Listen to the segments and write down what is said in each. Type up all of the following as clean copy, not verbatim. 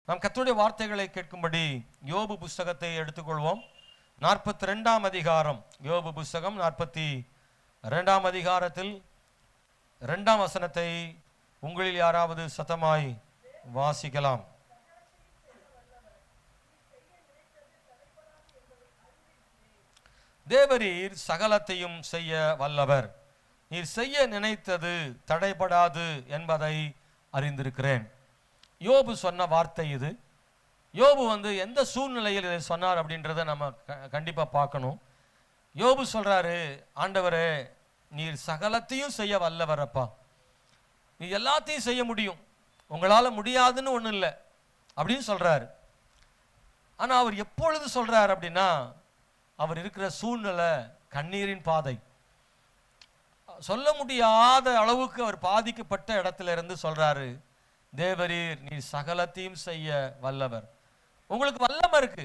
நாம் கர்த்தருடைய வார்த்தைகளை கேட்கும்படி யோபு புஸ்தகத்தை எடுத்துக்கொள்வோம். 42ஆம் அதிகாரம், யோபு புஸ்தகம் 42ஆம் அதிகாரத்தில் 2ஆம் வசனத்தை உங்களில் யாராவது சத்தமாய் வாசிக்கலாம். தேவரீர் சகலத்தையும் செய்ய வல்லவர், நீர் செய்ய நினைத்தது தடைபடாது என்பதை அறிந்திருக்கிறேன். யோபு சொன்ன வார்த்தை இது. யோபு எந்த சூழ்நிலையில் இதை சொன்னார் அப்படின்றத நம்ம கண்டிப்பாக பார்க்கணும். யோபு சொல்றாரு, ஆண்டவரே நீர் சகலத்தையும் செய்ய வல்லவரப்பா, நீ எல்லாத்தையும் செய்ய முடியும், உங்களால் முடியாதுன்னு ஒன்றும் இல்லை அப்படின்னு சொல்றாரு. ஆனால் அவர் எப்பொழுது சொல்றார் அப்படின்னா, அவர் இருக்கிற சூழ்நிலை கண்ணீரின் பாதை, சொல்ல முடியாத அளவுக்கு அவர் பாதிக்கப்பட்ட இடத்துல இருந்து சொல்றாரு, தேவரீர் நீ சகலத்தையும் செய்ய வல்லவர், உங்களுக்கு வல்லமை இருக்கு,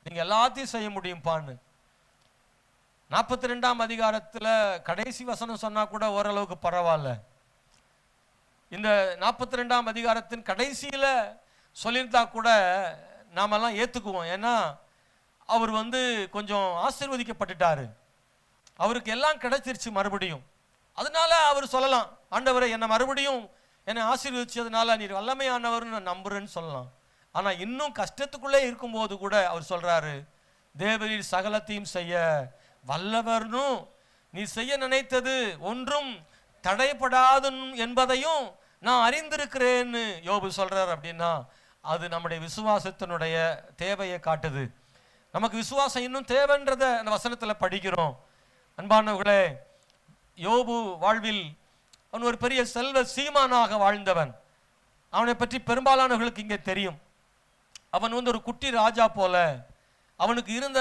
நீங்க எல்லாத்தையும் செய்ய முடியும்பான்னு. 42ஆம் அதிகாரத்துல கடைசி வசனம் சொன்னா கூட ஓரளவுக்கு பரவாயில்ல. இந்த 42ஆம் அதிகாரத்தின் கடைசியில சொல்லியிருந்தா கூட நாமெல்லாம் ஏத்துக்குவோம். ஏன்னா அவர் கொஞ்சம் ஆசீர்வதிக்கப்பட்டுட்டாரு, அவருக்கு எல்லாம் கிடைச்சிருச்சு மறுபடியும். அதனால அவர் சொல்லலாம், ஆண்டவரை என்னை மறுபடியும் என்னை ஆசீர்வதிச்சதுனால நீர் வல்லமையானவர்னு நான் நம்புறேன்னு சொல்லலாம். ஆனா இன்னும் கஷ்டத்துக்குள்ளே இருக்கும்போது கூட அவர் சொல்றாரு, தேவரீர் சகலத்தையும் செய்ய வல்லவர்னு, நீ செய்ய நினைத்தது ஒன்றும் தடைப்படாது என்பதையும் நான் அறிந்திருக்கிறேன்னு யோபு சொல்றார். அப்படின்னா அது நம்முடைய விசுவாசத்தினுடைய தேவையை காட்டுது. நமக்கு விசுவாசம் இன்னும் தேவைன்றதை அந்த வசனத்துல படிக்கிறோம். அன்பானவர்களே, யோபு வாழ்வில் அவன் ஒரு பெரிய செல்வ சீமானாக வாழ்ந்தவன். அவனை பற்றி பெரும்பாலானவர்களுக்கு இங்கே தெரியும். அவன் ஒரு குட்டி ராஜா போல, அவனுக்கு இருந்த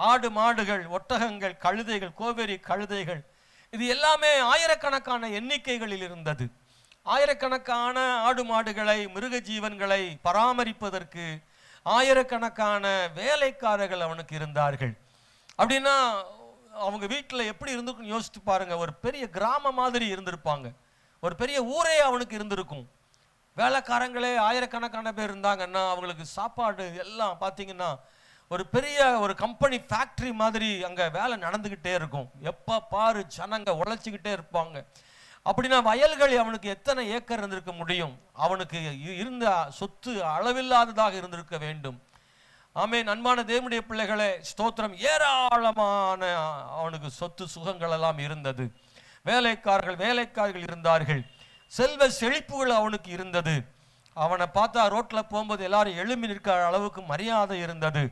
ஆடு மாடுகள், ஒட்டகங்கள், கழுதைகள், கோவேரி கழுதைகள், இது எல்லாமே ஆயிரக்கணக்கான எண்ணிக்கைகளில் இருந்தது. ஆயிரக்கணக்கான ஆடு மாடுகளை, மிருக ஜீவன்களை பராமரிப்பதற்கு ஆயிரக்கணக்கான வேலைக்காரர்கள் அவனுக்கு இருந்தார்கள். அப்படின்னா அவங்க வீட்டில் எப்படி இருந்திருக்குன்னு யோசித்து பாருங்க. ஒரு பெரிய கிராமம் மாதிரி இருந்திருப்பாங்க, ஒரு பெரிய ஊரே அவனுக்கு இருந்திருக்கும். வேலைக்காரங்களே ஆயிரக்கணக்கான பேர் இருந்தாங்கன்னா அவங்களுக்கு சாப்பாடு எல்லாம் பார்த்தீங்கன்னா ஒரு பெரிய ஒரு கம்பெனி ஃபேக்ட்ரி மாதிரி அங்கே வேலை நடந்துக்கிட்டே இருக்கும். எப்போ பாரு ஜனங்க உழைச்சிக்கிட்டே இருப்பாங்க. அப்படின்னா வயல்கள் அவனுக்கு எத்தனை ஏக்கர் இருந்திருக்க முடியும்? அவனுக்கு இருந்த சொத்து அளவில்லாததாக இருந்திருக்க வேண்டும். ஆமென். அன்பான தேவனுடைய பிள்ளைகளே, ஸ்தோத்திரம். ஏராளமான அவனுக்கு சொத்து சுகங்கள் எல்லாம் இருந்தது. வேலைக்காரர்கள் இருந்தார்கள். செல்வ செழிப்புகள் அவனுக்கு இருந்தது. அவனை பார்த்தா ரோட்ல போகும்போது எல்லாரும் எழும்பி நிற்கிற அளவுக்கு மரியாதை இருந்தது.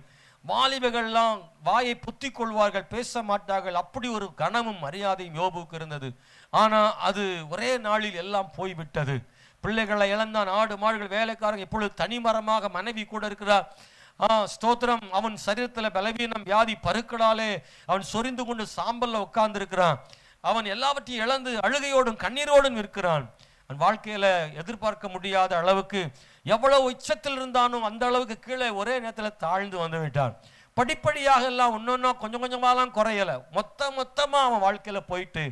வாலிபர்கள்லாம் வாயை புத்தி கொள்வார்கள், பேச மாட்டார்கள். அப்படி ஒரு கனமும் மரியாதையும் யோபுக்கு இருந்தது. ஆனா அது ஒரே நாளில் எல்லாம் போய்விட்டது. பிள்ளைகளை இழந்தான், ஆடு மாடுகள், வேலைக்காரங்க. இப்பொழுது தனிமரமாக மனைவி கூட இருக்கிறார். ஸ்தோத்திரம். அவன் சரீரத்தில் பலவீனம், வியாதி, பருக்களாலே அவன் சொரிந்து கொண்டு சாம்பல்ல உட்கார்ந்து இருக்கிறான். அவன் எல்லாவற்றையும் இழந்து அழுகையோடும் கண்ணீரோடும் இருக்கிறான். அவன் வாழ்க்கையில எதிர்பார்க்க முடியாத அளவுக்கு எவ்வளவு உச்சத்தில் இருந்தாலும் அந்த அளவுக்கு கீழே ஒரே நேரத்தில் தாழ்ந்து வந்து விட்டான். படிப்படியாக எல்லாம் ஒன்னொன்னா கொஞ்சம் கொஞ்சமாலாம் குறையல, மொத்தமா அவன் வாழ்க்கையில போயிட்டு,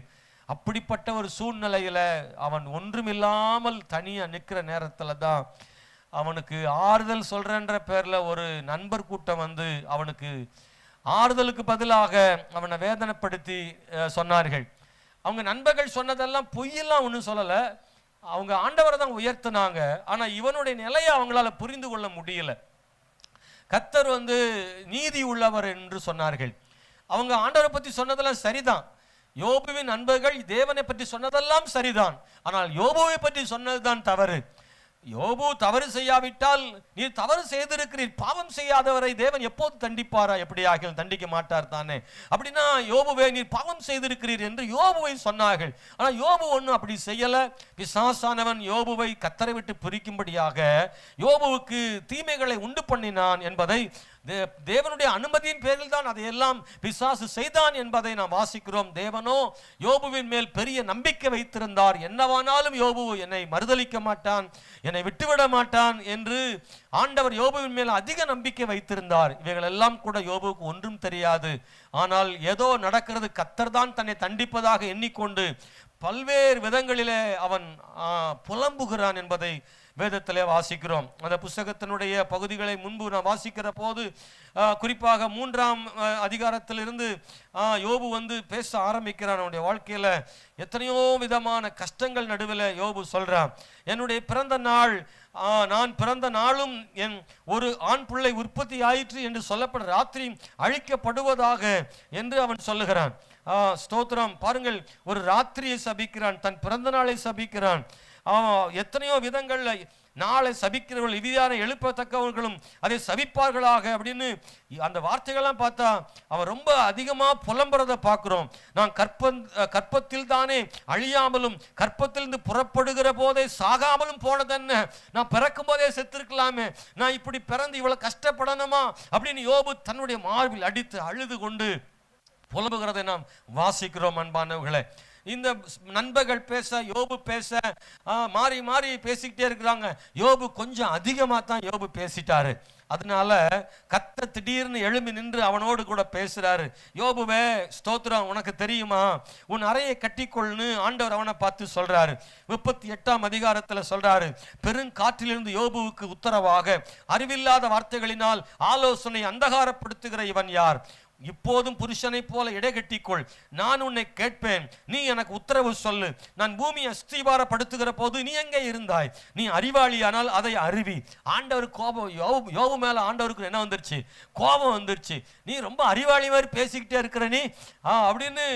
அப்படிப்பட்ட ஒரு சூழ்நிலையில அவன் ஒன்றுமில்லாமல் தனியா நிற்கிற நேரத்துல தான் அவனுக்கு ஆறுதல் சொல்றன்ற பேர்ல ஒரு நண்பர் கூட்டம் அவனுக்கு ஆறுதலுக்கு பதிலாக அவனை வேதனைப்படுத்தி சொன்னார்கள். அவங்க நண்பர்கள் சொன்னதெல்லாம் பொய்யெல்லாம் ஒன்றும் சொல்லலை, அவங்க ஆண்டவரை தான் உயர்த்தினாங்க. ஆனா இவனுடைய நிலையை அவங்களால புரிந்து கொள்ள முடியல. கர்த்தர் நீதி உள்ளவர் என்று சொன்னார்கள். அவங்க ஆண்டவரை பற்றி சொன்னதெல்லாம் சரிதான். யோபுவின் நண்பர்கள் தேவனை பற்றி சொன்னதெல்லாம் சரிதான். ஆனால் யோபுவை பற்றி சொன்னதுதான் தவறு. யோபு தவறு செய்யாவிட்டால், நீர் தவறு செய்திருக்கிறீர், பாவம் செய்யாதவரை தேவன் எப்போது தண்டிப்பாரா? எப்படியாக தண்டிக்க மாட்டார் தானே. அப்படின்னா யோபுவே நீர் பாவம் செய்திருக்கிறீர் என்று யோபுவை சொன்னார்கள். ஆனால் யோபு ஒன்றும் அப்படி செய்யல. பிசாசானவன் யோபுவை கர்த்தரை விட்டு பிரிக்கும்படியாக யோபுவுக்கு தீமைகளை உண்டு பண்ணினான் என்பதை, தேவனுடைய அனுமதியின் பேரில் தான் அதையெல்லாம் பிசாசு செய்தான் என்பதை நாம் வாசிக்கிறோம். தேவனோ யோபுவின் மேல் பெரிய நம்பிக்கை வைத்திருந்தார். என்னவானாலும் யோபு என்னை மறுதலிக்க மாட்டான், என்னை விட்டுவிட மாட்டான் என்று ஆண்டவர் யோபுவின் மேல் அதிக நம்பிக்கை வைத்திருந்தார். இவைகள் எல்லாம் கூட யோபுவுக்கு ஒன்றும் தெரியாது. ஆனால் ஏதோ நடக்கிறது, கர்த்தர் தான் தன்னை தண்டிப்பதாக எண்ணிக்கொண்டு பல்வேறு விதங்களிலே அவன் புலம்புகிறான் என்பதை வேதத்திலே வாசிக்கிறோம். அந்த புஸ்தகத்தினுடைய பகுதிகளை முன்பு நான் வாசிக்கிற போது குறிப்பாக 3ஆம் அதிகாரத்திலிருந்து யோபு வந்து பேச ஆரம்பிக்கிறான். அவனுடைய வாழ்க்கையில எத்தனையோ விதமான கஷ்டங்கள் நடுவில் யோபு சொல்றான். என்னுடைய பிறந்த நாள், நான் பிறந்த நாளும் என் ஒரு ஆண் பிள்ளை உற்பத்தி ஆயிற்று என்று சொல்லப்பட ராத்திரி அழிக்கப்படுவதாக என்று அவன் சொல்லுகிறான். ஸ்தோத்திரம். பாருங்கள், ஒரு ராத்திரியை சபிக்கிறான், தன் பிறந்த நாளை சபிக்கிறான். எத்தனையோ விதங்கள்ல நாளை சபிக்கிறவர்கள் இவ்விதான எழுப்பத்தக்கவர்களும் அதை சபிப்பார்களாக அப்படின்னு அந்த வார்த்தைகள்லாம் பார்த்தா அவன் ரொம்ப அதிகமாக புலம்புறதை பார்க்குறோம். நான் கற்பத்தில் தானே அழியாமலும் கற்பத்திலிருந்து புறப்படுகிற போதே சாகாமலும் போனதென்ன, நான் பிறக்கும் போதே செத்துருக்கலாமே, நான் இப்படி பிறந்து இவ்வளவு கஷ்டப்படணுமா அப்படின்னு யோபு தன்னுடைய மார்பில் அடித்து அழுது கொண்டு புலம்புகிறதை நாம் வாசிக்கிறோம். அன்பானவர்களே, இந்த நண்பர்கள் பேச, யோபு பேச, மாறி மாறி பேசிக்கிட்டே இருக்கிறாங்க. யோபு கொஞ்சம் அதிகமாக தான் யோபு பேசிட்டாரு. அதனால கர்த்தர் திடீர்னு எழும்பி நின்று அவனோடு கூட பேசுறாரு. யோபுவே, ஸ்தோத்திரம், உனக்கு தெரியுமா, உன் அறையை கட்டிக்கொள்னு ஆண்டவர் அவனை பார்த்து சொல்றாரு. 38ஆம் அதிகாரத்தில் சொல்றாரு, பெருங்காற்றிலிருந்து யோபுவுக்கு உத்தரவாக அறிவில்லாத வார்த்தைகளினால் ஆலோசனை அந்தகாரப்படுத்துகிற இவன் யார்? இப்போதும் புருஷனை போல இடைகட்டிக்கொள், நான் உன்னை கேட்பேன், நீ எனக்கு உத்தரவு சொல்லு. நான் பூமியை அஸ்திபாரப்படுத்துகிற போது நீ எங்கே இருந்தாய்? நீ அறிவாளியானால் அதை அறிவி. ஆண்டவர் கோபம், யோபு மேல ஆண்டவருக்கு என்ன வந்துருச்சு? கோபம் வந்துருச்சு. நீ ரொம்ப அறிவாளி மாதிரி பேசிக்கிட்டே இருக்கிற நீ அப்படின்னு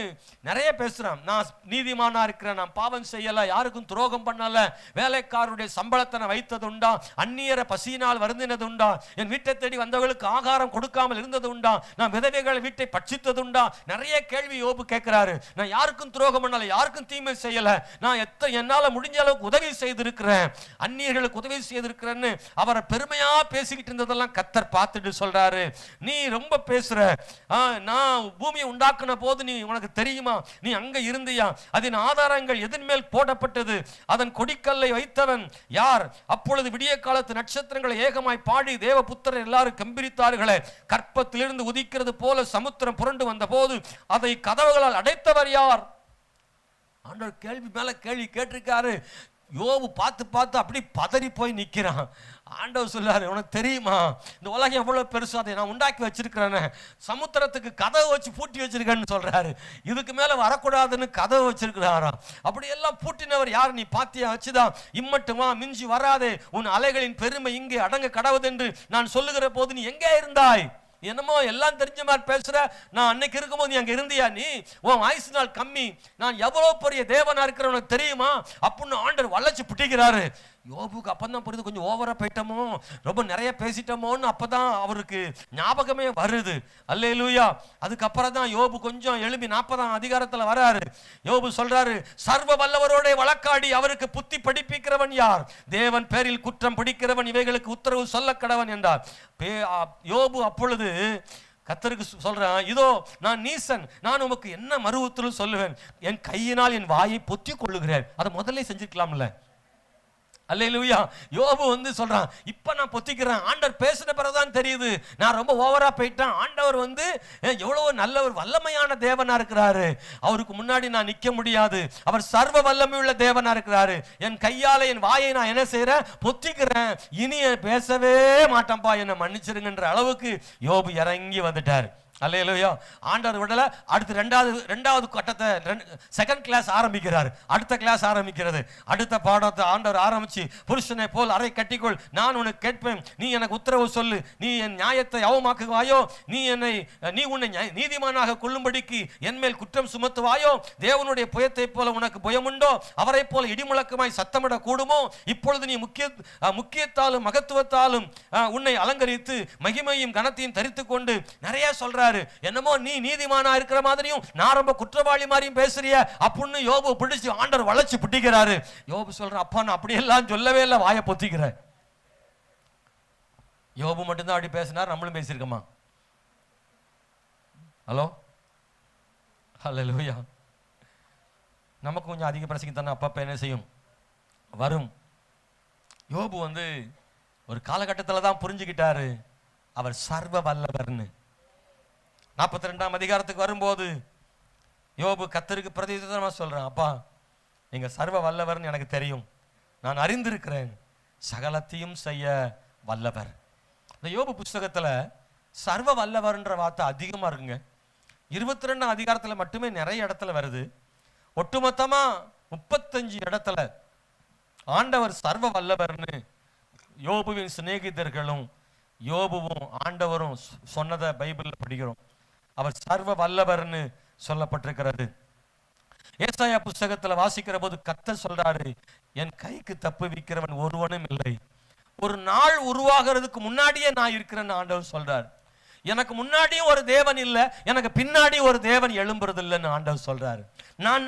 நிறைய பேசுறான். நான் நீதிமானா இருக்கிறேன், நான் பாவம் செய்யல, யாருக்கும் துரோகம் பண்ணல, வேலைக்காரருடைய சம்பளத்தை நான் வைத்தது உண்டா, அந்நியர பசியினால் வருந்தினது உண்டா, என் வீட்டை தேடி வந்தவர்களுக்கு ஆகாரம் கொடுக்காமல் இருந்தது உண்டா, நான் விதவைகள் வீட்டை பட்சித்ததுண்டா? நிறைய கேள்வி யோபு கேட்கிறாரு. நான் யாருக்கும் துரோகம் பண்ணல, யாருக்கும் தீமை செய்யல, நான் என்னால முடிஞ்ச அளவுக்கு உதவி செய்திருக்கிறேன், அந்நியர்களுக்கு உதவி செய்திருக்கிறேன்னு அவரை பெருமையா பேசிக்கிட்டு இருந்ததெல்லாம் கர்த்தர் பார்த்துட்டு சொல்றாரு, நீ ரொம்ப பேசுற, நான் பூமியை உண்டாக்குன போது நீ உனக்கு தெரியுமா, நீ அங்க இருந்தியா, அதன் ஆதாரங்கள் எதன் மேல் போடப்பட்டது, அதன் கொடிக்கல்லை வைத்தவன் யார்? அப்பொழுது விடிய காலத்து நட்சத்திரங்களை ஏகமாய் பாடி தேவபுத்திரர் எல்லாரும் கம்பீரித்தார்களே, கற்பத்திலிருந்து உதிக்கிறது போல சமுத்திரம் புரண்டு வந்த போது அதை கதவுகளால் அடைத்தவர் யார்? ஆண்டவர் கேள்வி மேல கேள்வி கேட்டிருக்காரு. யோபு பார்த்து பார்த்து அப்படி பதறி போய் நிற்கிறான். ஆண்டவர் சொல்றாரு, உனக்கு தெரியுமா இந்த உலகம் எவ்வளவு பெருசு, அதை நான் உண்டாக்கி வச்சிருக்கிறேன்னு, சமுத்திரத்துக்கு கதவு வச்சு பூட்டி வச்சிருக்கேன்னு சொல்றாரு. இதுக்கு மேல வரக்கூடாதுன்னு கதவு வச்சிருக்கிறாராம். அப்படி எல்லாம் பூட்டினவர் யார்? நீ பாத்தியா? வச்சுதான் இம்மட்டுமா, மிஞ்சி வராதே, உன் அலைகளின் பெருமை இங்கே அடங்க கடவுதென்று நான் சொல்லுகிற போது நீ எங்கே இருந்தாய்? என்னமோ எல்லாம் தெரிஞ்ச மாதிரி பேசுற, நான் அன்னைக்கு இருக்கும்போது நீ அங்க இருந்தியா? நீ உன் ஆயுசு நாள் கம்மி, நான் எவ்வளவு பெரிய தேவனா இருக்கிற உனக்கு தெரியுமா அப்படின்னு ஆண்டவர் வளைச்சு பிடிக்கிறாரு. யோபுக்கு அப்பதான் புரியுது, கொஞ்சம் ஓவரா போயிட்டோமோ, ரொம்ப நிறைய பேசிட்டோமோன்னு அப்பதான் அவருக்கு ஞாபகமே வருது. அல்லேலூயா. அதுக்கப்புறம் தான் யோபு கொஞ்சம் எழுப்பி 40ஆம் அதிகாரத்துல வராரு. யோபு சொல்றாரு, சர்வ வல்லவரோட வழக்காடி அவருக்கு புத்தி படிப்பிக்கிறவன் யார்? தேவன் பேரில் குற்றம் பிடிக்கிறவன் இவைகளுக்கு உத்தரவு சொல்ல கடவன் என்றார். யோபு அப்பொழுது கர்த்தருக்கு சொல்றான், இதோ நான் நீசன், நான் உமக்கு என்ன மறு உத்தரவு சொல்லுவேன்? என் கையினால் என் வாயை பொத்தி கொள்ளுகிறேன். அதை முதல்ல செஞ்சிருக்கலாம்ல. அல்லேலூயா. யோபு வந்து சொல்றான், இப்ப நான் பொத்திக்கிறேன், ஆண்டவர் பேசின பிறகுதான் தெரியுது நான் ரொம்ப ஓவரா போயிட்டேன். ஆண்டவர் வந்து எவ்வளவு நல்ல ஒரு வல்லமையான தேவனா இருக்கிறாரு, அவருக்கு முன்னாடி நான் நிக்க முடியாது, அவர் சர்வ வல்லமை உள்ள தேவனா இருக்கிறாரு, என் கையால என் வாயை நான் என்ன செய்யறேன்? பொத்திக்கிறேன், இனி பேசவே மாட்டேன்பா, என்னை மன்னிச்சிருங்கன்ற அளவுக்கு யோபு இறங்கி வந்துட்டார். அல்லேலூயா. ஆண்டவர் விடல. அடுத்து ரெண்டாவது கட்டத்தை செகண்ட் கிளாஸ் ஆரம்பிக்கிறார். அடுத்த கிளாஸ் ஆரம்பிக்கிறது. அடுத்த பாடத்தை ஆண்டவர் ஆரம்பிச்சு, புருஷனை போல் அறை கட்டிக்கொள், நான் உனக்கு கேட்பேன், நீ எனக்கு உத்தரவு சொல்லு, நீ என் நியாயத்தை அவமாக்குவாயோ, நீ உன்னை நீதிமானாக கொள்ளும்படிக்கு என் மேல் குற்றம் சுமத்துவாயோ, தேவனுடைய புயத்தை போல உனக்கு புயமுண்டோ, அவரை போல இடிமுழக்கமாய் சத்தமிட கூடுமோ, இப்பொழுது நீ முக்கியத்தாலும் மகத்துவத்தாலும் உன்னை அலங்கரித்து மகிமையும் கனத்தையும் தரித்துக் கொண்டு நிறைய சொல்ற. என்னமோ நீ நீதிமானா இருக்கிற மாதிரியும் நான் ரொம்ப குற்றவாளி மாதிரியும் பேசுறிய அப்படின்னு யோபு பிடிச்சு ஆண்டவர் வளைச்சு பிடிக்கிறாரு. யோபு சொல்ற, அப்பா நான் அப்படியெல்லாம் சொல்லவே இல்லை, வாயை பொத்திக்கிறேன். யோபு மட்டும்தான் அப்படி பேசினார், நம்மளும் பேசியிருக்கோமா? ஹலோ, ஹல்லேலூயா. நமக்கு கொஞ்சம் அதிக பிரசங்க தானே அப்பப்ப என்ன செய்யும் வரும். யோபு வந்து ஒரு காலகட்டத்தில் தான் புரிஞ்சுக்கிட்டாரு அவர் சர்வ வல்லவர்னு. 42ஆம் அதிகாரத்துக்கு வரும்போது யோபு கர்த்தருக்கு பிரதியுத்தரமா சொல்றான், அப்பா நீங்க சர்வ வல்லவர்னு எனக்கு தெரியும், நான் அறிந்திருக்கிறேன், சகலத்தையும் செய்ய வல்லவர். இந்த யோபு புஸ்தகத்துல சர்வ வல்லவர்ன்ற வார்த்தை அதிகமா இருக்குங்க. 22ஆம் அதிகாரத்துல மட்டுமே நிறைய இடத்துல வருது. ஒட்டுமொத்தமா 35 இடத்துல ஆண்டவர் சர்வ வல்லவர்னு யோபுவின் சிநேகிதர்களும் யோபுவும் ஆண்டவரும் சொன்னதை பைபிள்ல படிக்கிறோம். அவர் சர்வ வல்லவர்னு சொல்லப்பட்டிருக்கிறது. ஏசாயா புஸ்தகத்துல வாசிக்கிற போது கர்த்தர் சொல்றாரு, என் கைக்கு தப்புவிக்கிறவன் ஒருவனும் இல்லை. ஒரு நாள் உருவாகிறதுக்கு முன்னாடியே நான் இருக்கிறேன்னு ஆண்டவர் சொல்றார். எனக்கு முன்னாடியும் ஒரு தேவன் இல்லை, எனக்கு பின்னாடி ஒரு தேவன் எழும்புறது இல்லைன்னு ஆண்டவர் சொல்றாரு.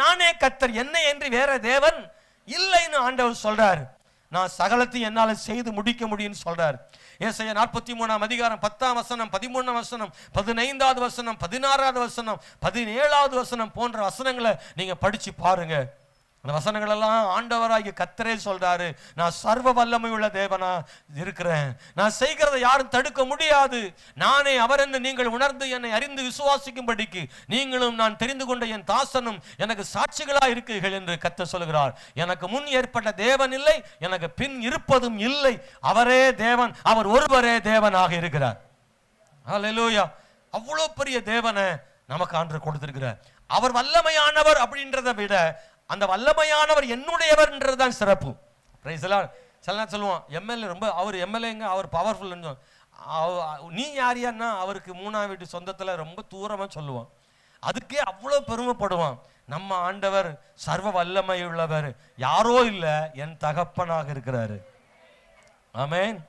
நானே கர்த்தர், என்னை என்று வேற தேவன் இல்லைன்னு ஆண்டவர் சொல்றாரு. நான் சகலத்தையும் என்னால செய்து முடிக்க முடியும்னு சொல்றார். ஏசாயா 43ஆம் அதிகாரம் 10ஆம் வசனம், 13ஆம் வசனம், 15வது வசனம், 16வது வசனம், 17வது வசனம் போன்ற வசனங்களை நீங்க படிச்சு பாருங்க. அந்த வசனங்கள் எல்லாம் ஆண்டவராகிய கர்த்தரே சொல்றாரு, நான் சர்வ வல்லமை உள்ள தேவனா இருக்கிறேன், நான் செய்கிறதை யாரும் தடுக்க முடியாது, நானே அவர் என்று நீங்கள் உணர்ந்து என்னை அறிந்து விசுவாசிக்கும்படிக்கு நீங்களும் நான் தெரிந்து கொண்ட என் தாசனும் எனக்கு சாட்சிகளா இருக்கிறீர்கள் என்று கர்த்தர் சொல்கிறார். எனக்கு முன் ஏற்பட்ட தேவன் இல்லை, எனக்கு பின் இருப்பதும் இல்லை. அவரே தேவன், அவர் ஒருவரே தேவனாக இருக்கிறார். ஹல்லேலூயா. அவ்வளவு பெரிய தேவனை நமக்கு ஆண்டவர் கொடுத்திருக்கிறார். அவர் வல்லமையானவர் அப்படின்றத விட அந்த வல்லமையானவர் என்னுடையவர்ன்றதுதான் சிறப்பு. Praise the Lord. சில சொல்லுவான் எம்எல்ஏ ரொம்ப, அவர் எம்எல்ஏங்க, அவர் பவர்ஃபுல். நீ யாரியான்னா அவருக்கு 3ஆம் வீட்டு சொந்தத்துல ரொம்ப தூரமா சொல்லுவான். அதுக்கே அவ்வளவு பெருமைப்படுவான். நம்ம ஆண்டவர் சர்வ வல்லமை உள்ளவர், யாரோ இல்ல, என் தகப்பனாக இருக்கிறாரு. ஆமென்.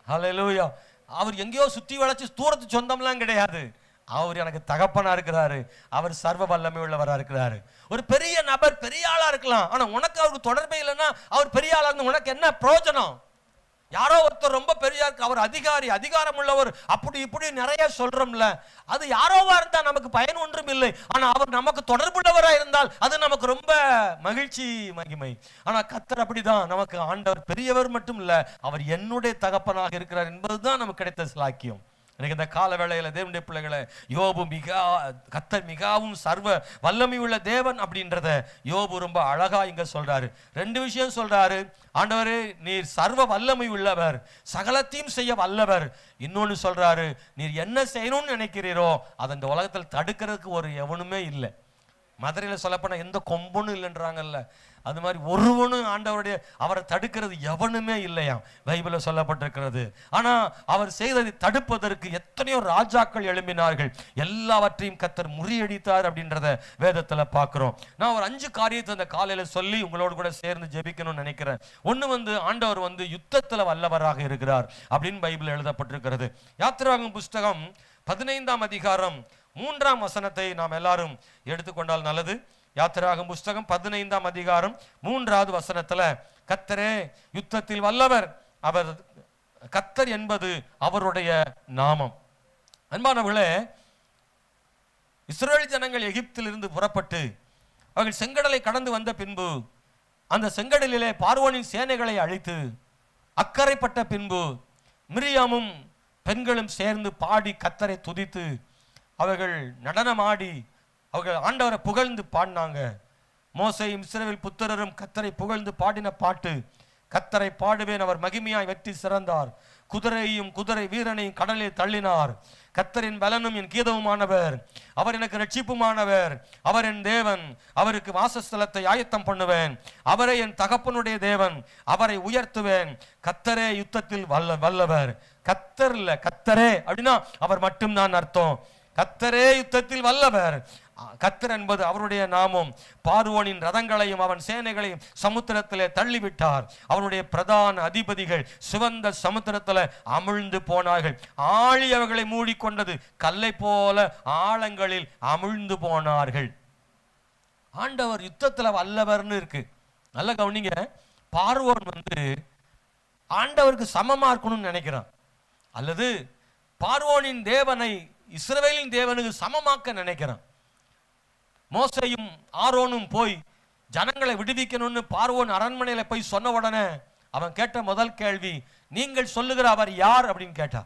ஹல்லேலூயா. அவர் எங்கேயோ சுத்தி வளைச்சு தூரத்து சொந்தம்லாம் கிடையாது. அவர் எனக்கு தகப்பனா இருக்கிறாரு. அவர் சர்வ வல்லமை உள்ளவரா இருக்கிறாரு. ஒரு பெரிய நபர் பெரிய ஆளா இருக்கலாம், ஆனா உனக்கு அவருக்கு தொடர்பே இல்லைன்னா அவர் பெரிய ஆளா இருந்து உனக்கு என்ன பிரயோஜனம்? யாரோ ஒருத்தர் ரொம்ப பெரிய அவர் அதிகாரி, அதிகாரம் உள்ளவர், அப்படி இப்படி நிறைய சொல்றோம்ல, அது யாரோவா இருந்தா நமக்கு பயன் ஒன்றும் இல்லை. ஆனா அவர் நமக்கு தொடர்புள்ளவரா இருந்தால் அது நமக்கு ரொம்ப மகிழ்ச்சி, மகிமை. ஆனா கர்த்தர் அப்படிதான், நமக்கு ஆண்டவர் பெரியவர் மட்டும் இல்ல, அவர் என்னுடைய தகப்பனாக இருக்கிறார் என்பதுதான் நமக்கு கிடைத்த சிலாக்கியம். எனக்கு இந்த கால வேளையில தேவனுடைய பிள்ளைகளை, யோபு கர்த்தர் மிகவும் சர்வ வல்லமை உள்ள தேவன் அப்படின்றத யோபு ரொம்ப அழகா இங்க சொல்றாரு. 2 விஷயம் சொல்றாரு. ஆண்டவரே, நீர் சர்வ வல்லமை உள்ளவர், சகலத்தையும் செய்ய வல்லவர். இன்னொன்னு சொல்றாரு, நீர் என்ன செய்யணும்னு நினைக்கிறீரோ அதை இந்த உலகத்தில் தடுக்கிறதுக்கு ஒரு எவனுமே இல்லை. மதுரையில் சொல்லப்போனா எந்த கொம்பனும் இல்லைன்றாங்கல்ல, அது மாதிரி ஒருவனும் ஆண்டவருடைய அவரை தடுக்கிறது எவனுமே இல்லையாம் பைபிளில் சொல்லப்பட்டிருக்கிறது. ஆனா அவர் செய்ததை தடுப்பதற்கு எத்தனையோ ராஜாக்கள் எழும்பினார்கள், எல்லாவற்றையும் கர்த்தர் முறியடித்தார் அப்படின்றத வேதத்துல பார்க்கிறோம். நான் ஒரு 5 காரியத்தை அந்த காலையில சொல்லி உங்களோடு கூட சேர்ந்து ஜெபிக்கணும்னு நினைக்கிறேன். ஒண்ணு ஆண்டவர் யுத்தத்துல வல்லவராக இருக்கிறார் அப்படின்னு பைபிள் எழுதப்பட்டிருக்கிறது. யாத்திராகமம் புஸ்தகம் 15ஆம் அதிகாரம் 3ஆம் வசனத்தை நாம் எல்லாரும் எடுத்துக்கொண்டால் நல்லது. யாத்திராகமம் புஸ்தகம் 15ஆம் அதிகாரம் 3வது வசனத்துல, கர்த்தரே யுத்தத்தில் வல்லவர், அவர் கர்த்தர் என்பது அவருடைய நாமம். அன்பானவர்களே, இஸ்ரவேல் ஜனங்கள் எகிப்திலிருந்து புறப்பட்டு அவர்கள் செங்கடலை கடந்து வந்த பின்பு அந்த செங்கடலிலே பார்வோனின் சேனைகளை அழித்து அக்கறைப்பட்ட பின்பு மிரியாமும் பெண்களும் சேர்ந்து பாடி கர்த்தரை துதித்து அவர்கள் நடனமாடி அவர்கள் ஆண்டவரை புகழ்ந்து பாடினாங்க. மோசேயும் இஸ்ரவேல் புத்திரரும் கர்த்தரை புகழ்ந்து பாடின பாட்டு, கர்த்தரை பாடுவேன், அவர் மகிமையாய் வெற்றி சிறந்தார், குதிரையும் குதிரை வீரனையும் கடலில் தள்ளினார், கர்த்தரின் பலனும் என் கீதமுமானவர், அவர் எனக்கு ரட்சிப்புமானவர், அவர் என் தேவன், அவருக்கு வாசஸ்தலத்தை ஆயத்தம் பண்ணுவேன், அவரே என் தகப்பனுடைய தேவன், அவரை உயர்த்துவேன், கர்த்தரே யுத்தத்தில் வல்லவர். கர்த்தர் இல்ல, கர்த்தரே அப்படின்னா அவர் மட்டும்தான் அர்த்தம். கர்த்தரே யுத்தத்தில் வல்லவர். கர்த்தர் என்பது அவருடைய நாமம். பார்வோனின் ரதங்களையும் அவன் சேனைகளையும் சமுத்திரத்திலே தள்ளிவிட்டார். அவனுடைய பிரதான அதிபதிகள் சிவந்த சமுத்திரத்தில் அமிழ்ந்து போனார்கள். ஆழி அவர்களை மூடிக்கொண்டது, கல்லை போல ஆழங்களில் அமிழ்ந்து போனார்கள். ஆண்டவர் யுத்தத்தில் வல்லவர்னு இருக்கு. நல்ல கவனிங்க. பார்வோன் ஆண்டவருக்கு சமமா இருக்கணும்னு நினைக்கிறான், அல்லது பார்வோனின் தேவனை இஸ்ரவேலின் தேவனுக்கு சமமாக்க நினைக்கிறான். மோசேயும் ஆரோனும் போய் ஜனங்களை விடுவிக்கணும்னு பார்வோன் அரண்மனையில போய் சொன்ன உடனே அவன் கேட்ட முதல் கேள்வி, நீங்கள் சொல்லுகிற அவர் யார் அப்படின்னு கேட்டா.